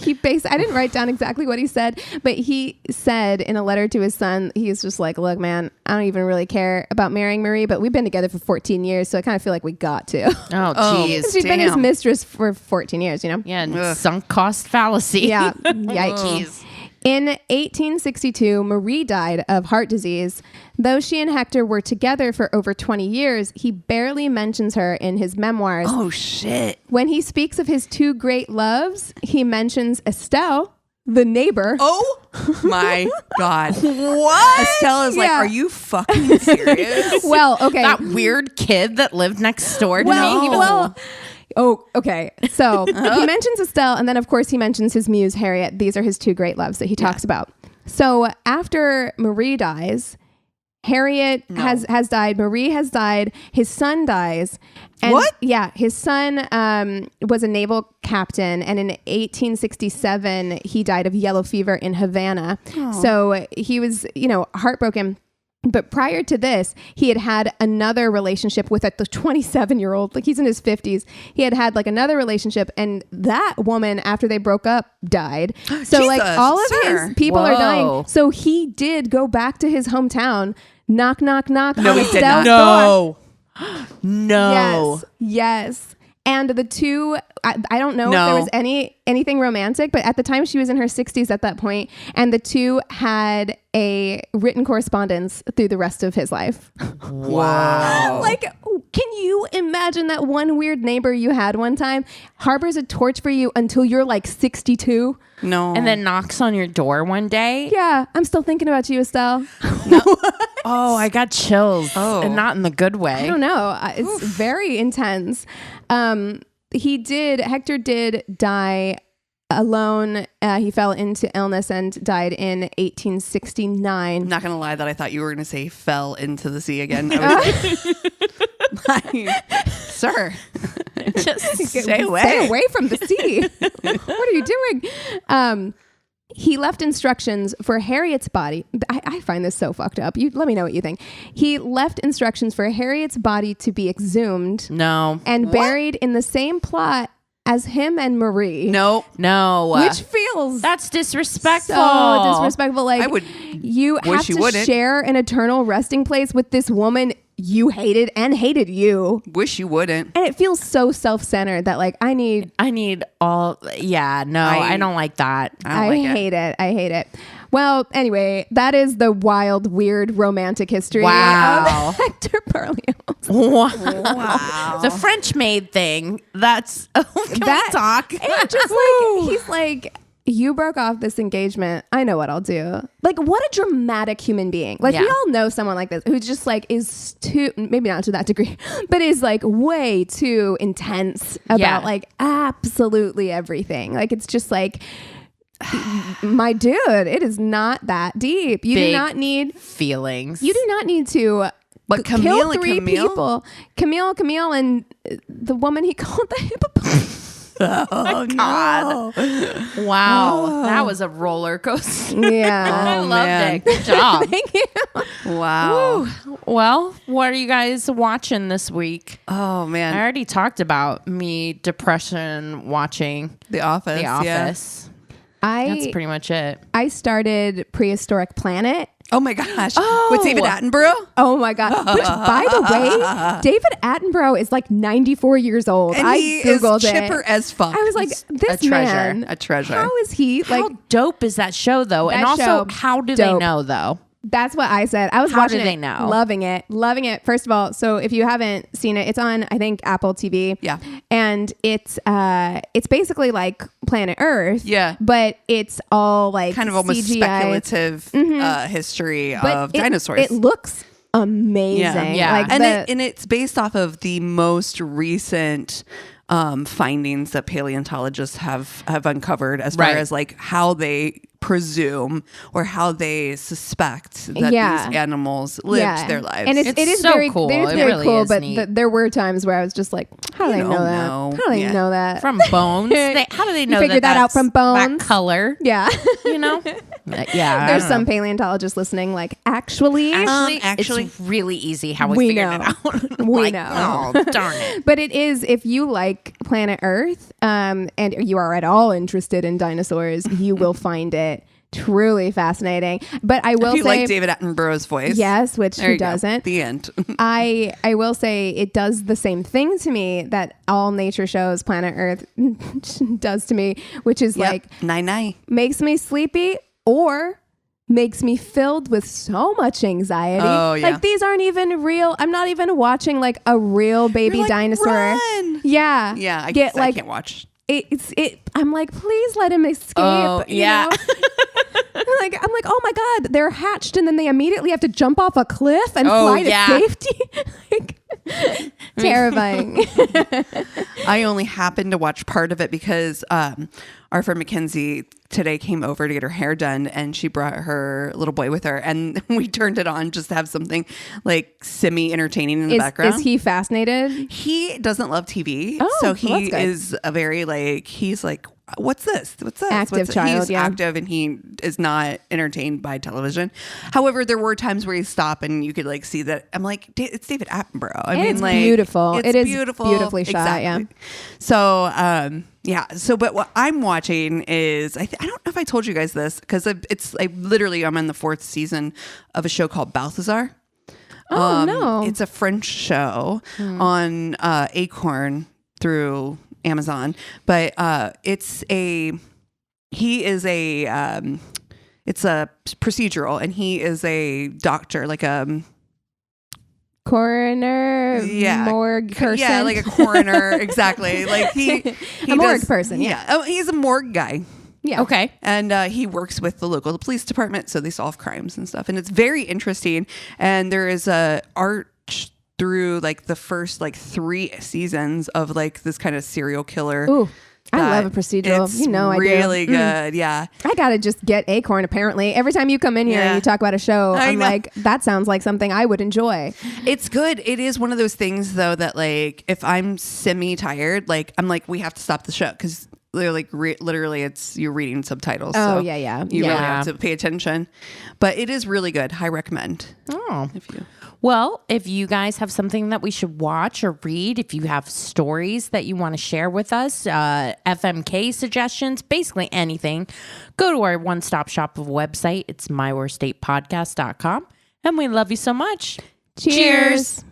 I didn't write down exactly what he said, but he said in a letter to his son, he's just like, "Look, man, I don't even really care about marrying Marie, but we've been together for 14 years, so I kind of feel like we got to." Oh, jeez. She's been his mistress for 14 years, you know? Yeah, sunk cost fallacy. Yeah, yikes. In 1862, Marie died of heart disease. Though she and Hector were together for over 20 years, he barely mentions her in his memoirs. Oh, shit. When he speaks of his 2 great loves, he mentions Estelle, the neighbor. Oh, my God. What? Estelle is like, are you fucking serious? Well, okay. That weird kid that lived next door to me. Oh, okay. So he mentions Estelle, and then of course he mentions his muse Harriet. These are his 2 great loves that he talks about. So after Marie dies, Harriet has died. Marie has died. His son dies. And what? Yeah, his son was a naval captain, and in 1867 he died of yellow fever in Havana. Oh. So he was, heartbroken. But prior to this, he had another relationship with the 27-year-old, like he's in his 50s. He had like another relationship, and that woman, after they broke up, died. So Jesus, like all of his people are dying. So he did go back to his hometown, knock, knock, knock. No, he did not. No. No. Yes. And the 2, I don't know if there was anything romantic, but at the time she was in her 60s at that point, and the 2 had a written correspondence through the rest of his life. Wow. Like, can you imagine that one weird neighbor you had one time harbors a torch for you until you're like 62? No. And then knocks on your door one day? Yeah, I'm still thinking about you, Estelle. No. Oh, I got chills. Oh. And not in the good way. I don't know. It's very intense. Hector did die alone. He fell into illness and died in 1869. Not gonna lie, that I thought you were gonna say fell into the sea again. Sir, just stay away. Stay away from the sea. What are you doing? he left instructions for Harriet's body. I find this so fucked up. You let me know what you think. He left instructions for Harriet's body to be exhumed. No. And buried in the same plot as him and Marie. No. Which feels that's disrespectful. so disrespectful. Like, I would you have to share an eternal resting place with this woman you hated and hated you. Wish you wouldn't. And it feels so self-centered that like I need all. Yeah, no, I don't like that. I hate it. I hate it. Well, anyway, that is the wild, weird, romantic history of Hector Berlioz. Wow. The French maid thing. That's can we talk? And just like he's like, you broke off this engagement. I know what I'll do. Like, what a dramatic human being. Like, we all know someone like this who just like is too, maybe not to that degree, but is like way too intense about like absolutely everything. Like, it's just like, my dude, it is not that deep. You do not need feelings. You do not need to but kill three people. Camille, and the woman he called the hippopotamus. Oh God! Wow, that was a roller coaster. Yeah, I loved it. Good job. Thank you. Wow. Woo. Well, what are you guys watching this week? Oh man, I already talked about me depression watching The Office. The Office. That's pretty much it. I started Prehistoric Planet. Oh my gosh. With David Attenborough? Oh my God. Which, by the way, David Attenborough is like 94 years old. And I Googled is chipper it. as fuck. I was like, this man. A treasure. How is he? Like, How dope is that show, though? That And also, show, how do they know, though? That's what I said. I was How watching do it, they know? loving it. First of all, so if you haven't seen it, it's on, I think, Apple TV. Yeah. And it's basically like Planet Earth. Yeah. But it's all like kind of almost CGI. speculative history But of dinosaurs. It looks amazing. Yeah. Like and it's based off of the most recent findings that paleontologists have uncovered as far as like how they presume or how they suspect that these animals lived their lives. And it is so very cool. It is It very really cool, is but neat. there were times where I was just like, how do they know that? know. How do they know that? From bones? How do they know figured that out that's from bones? that color? Yeah. You know? Yeah. There's some paleontologists listening like, actually, It's really easy how we figured know. it out. We Like, know. Oh, darn it. But it is, if you like Planet Earth and you are at all interested in dinosaurs, you will find it truly fascinating. But I will if you say, like David Attenborough's voice. yes, which There who you go. doesn't. The end. I will say it does the same thing to me that all nature shows, Planet Earth does to me, which is like night. makes me sleepy or makes me filled with so much anxiety. Oh, yeah. Like these aren't even real. I'm not even watching like a real baby You're like, dinosaur. "Run!" Yeah. Yeah, I can't watch. I'm like, please let him escape. Oh, yeah. I'm like, oh my God, they're hatched and then they immediately have to jump off a cliff and fly to safety. Like, terrifying. I only happened to watch part of it because our friend Mackenzie today came over to get her hair done and she brought her little boy with her and we turned it on just to have something like semi-entertaining in the background. Is he fascinated? He doesn't love TV. Oh, so well, he that's good. is a very like, he's like, what's this? Active child, He's yeah. active and he is not entertained by television. However, there were times where he stopped and you could like see that. I'm like, it's David Attenborough. I mean, it's like, beautiful. It's It is beautiful. beautifully shot, yeah. So, So, but what I'm watching is, I don't know if I told you guys this because I'm in the 4th season of a show called Balthazar. Oh, no. It's a French show on Acorn through Amazon, but it's a procedural and he is a doctor, like a coroner, morgue person. Yeah, like a coroner. Exactly. Like he a morgue person. Yeah. Oh, he's a morgue guy. Yeah. Okay. And he works with the local police department, so they solve crimes and stuff. And it's very interesting. And there is a arch through like the first like 3 seasons of like this kind of serial killer. Ooh, I love a procedural. It's I do. really good. Yeah. I gotta just get Acorn. Apparently, every time you come in here and you talk about a show, I'm know. like, that sounds like something I would enjoy. It's good. It is one of those things though that like if I'm semi tired, like I'm like we have to stop the show because they're like literally you're reading subtitles. Oh, so yeah. You really have to pay attention. But it is really good. High recommend. Oh. Well, if you guys have something that we should watch or read, if you have stories that you want to share with us, FMK suggestions, basically anything, go to our one-stop shop of website. It's myworstdatepodcast.com. And we love you so much. Cheers.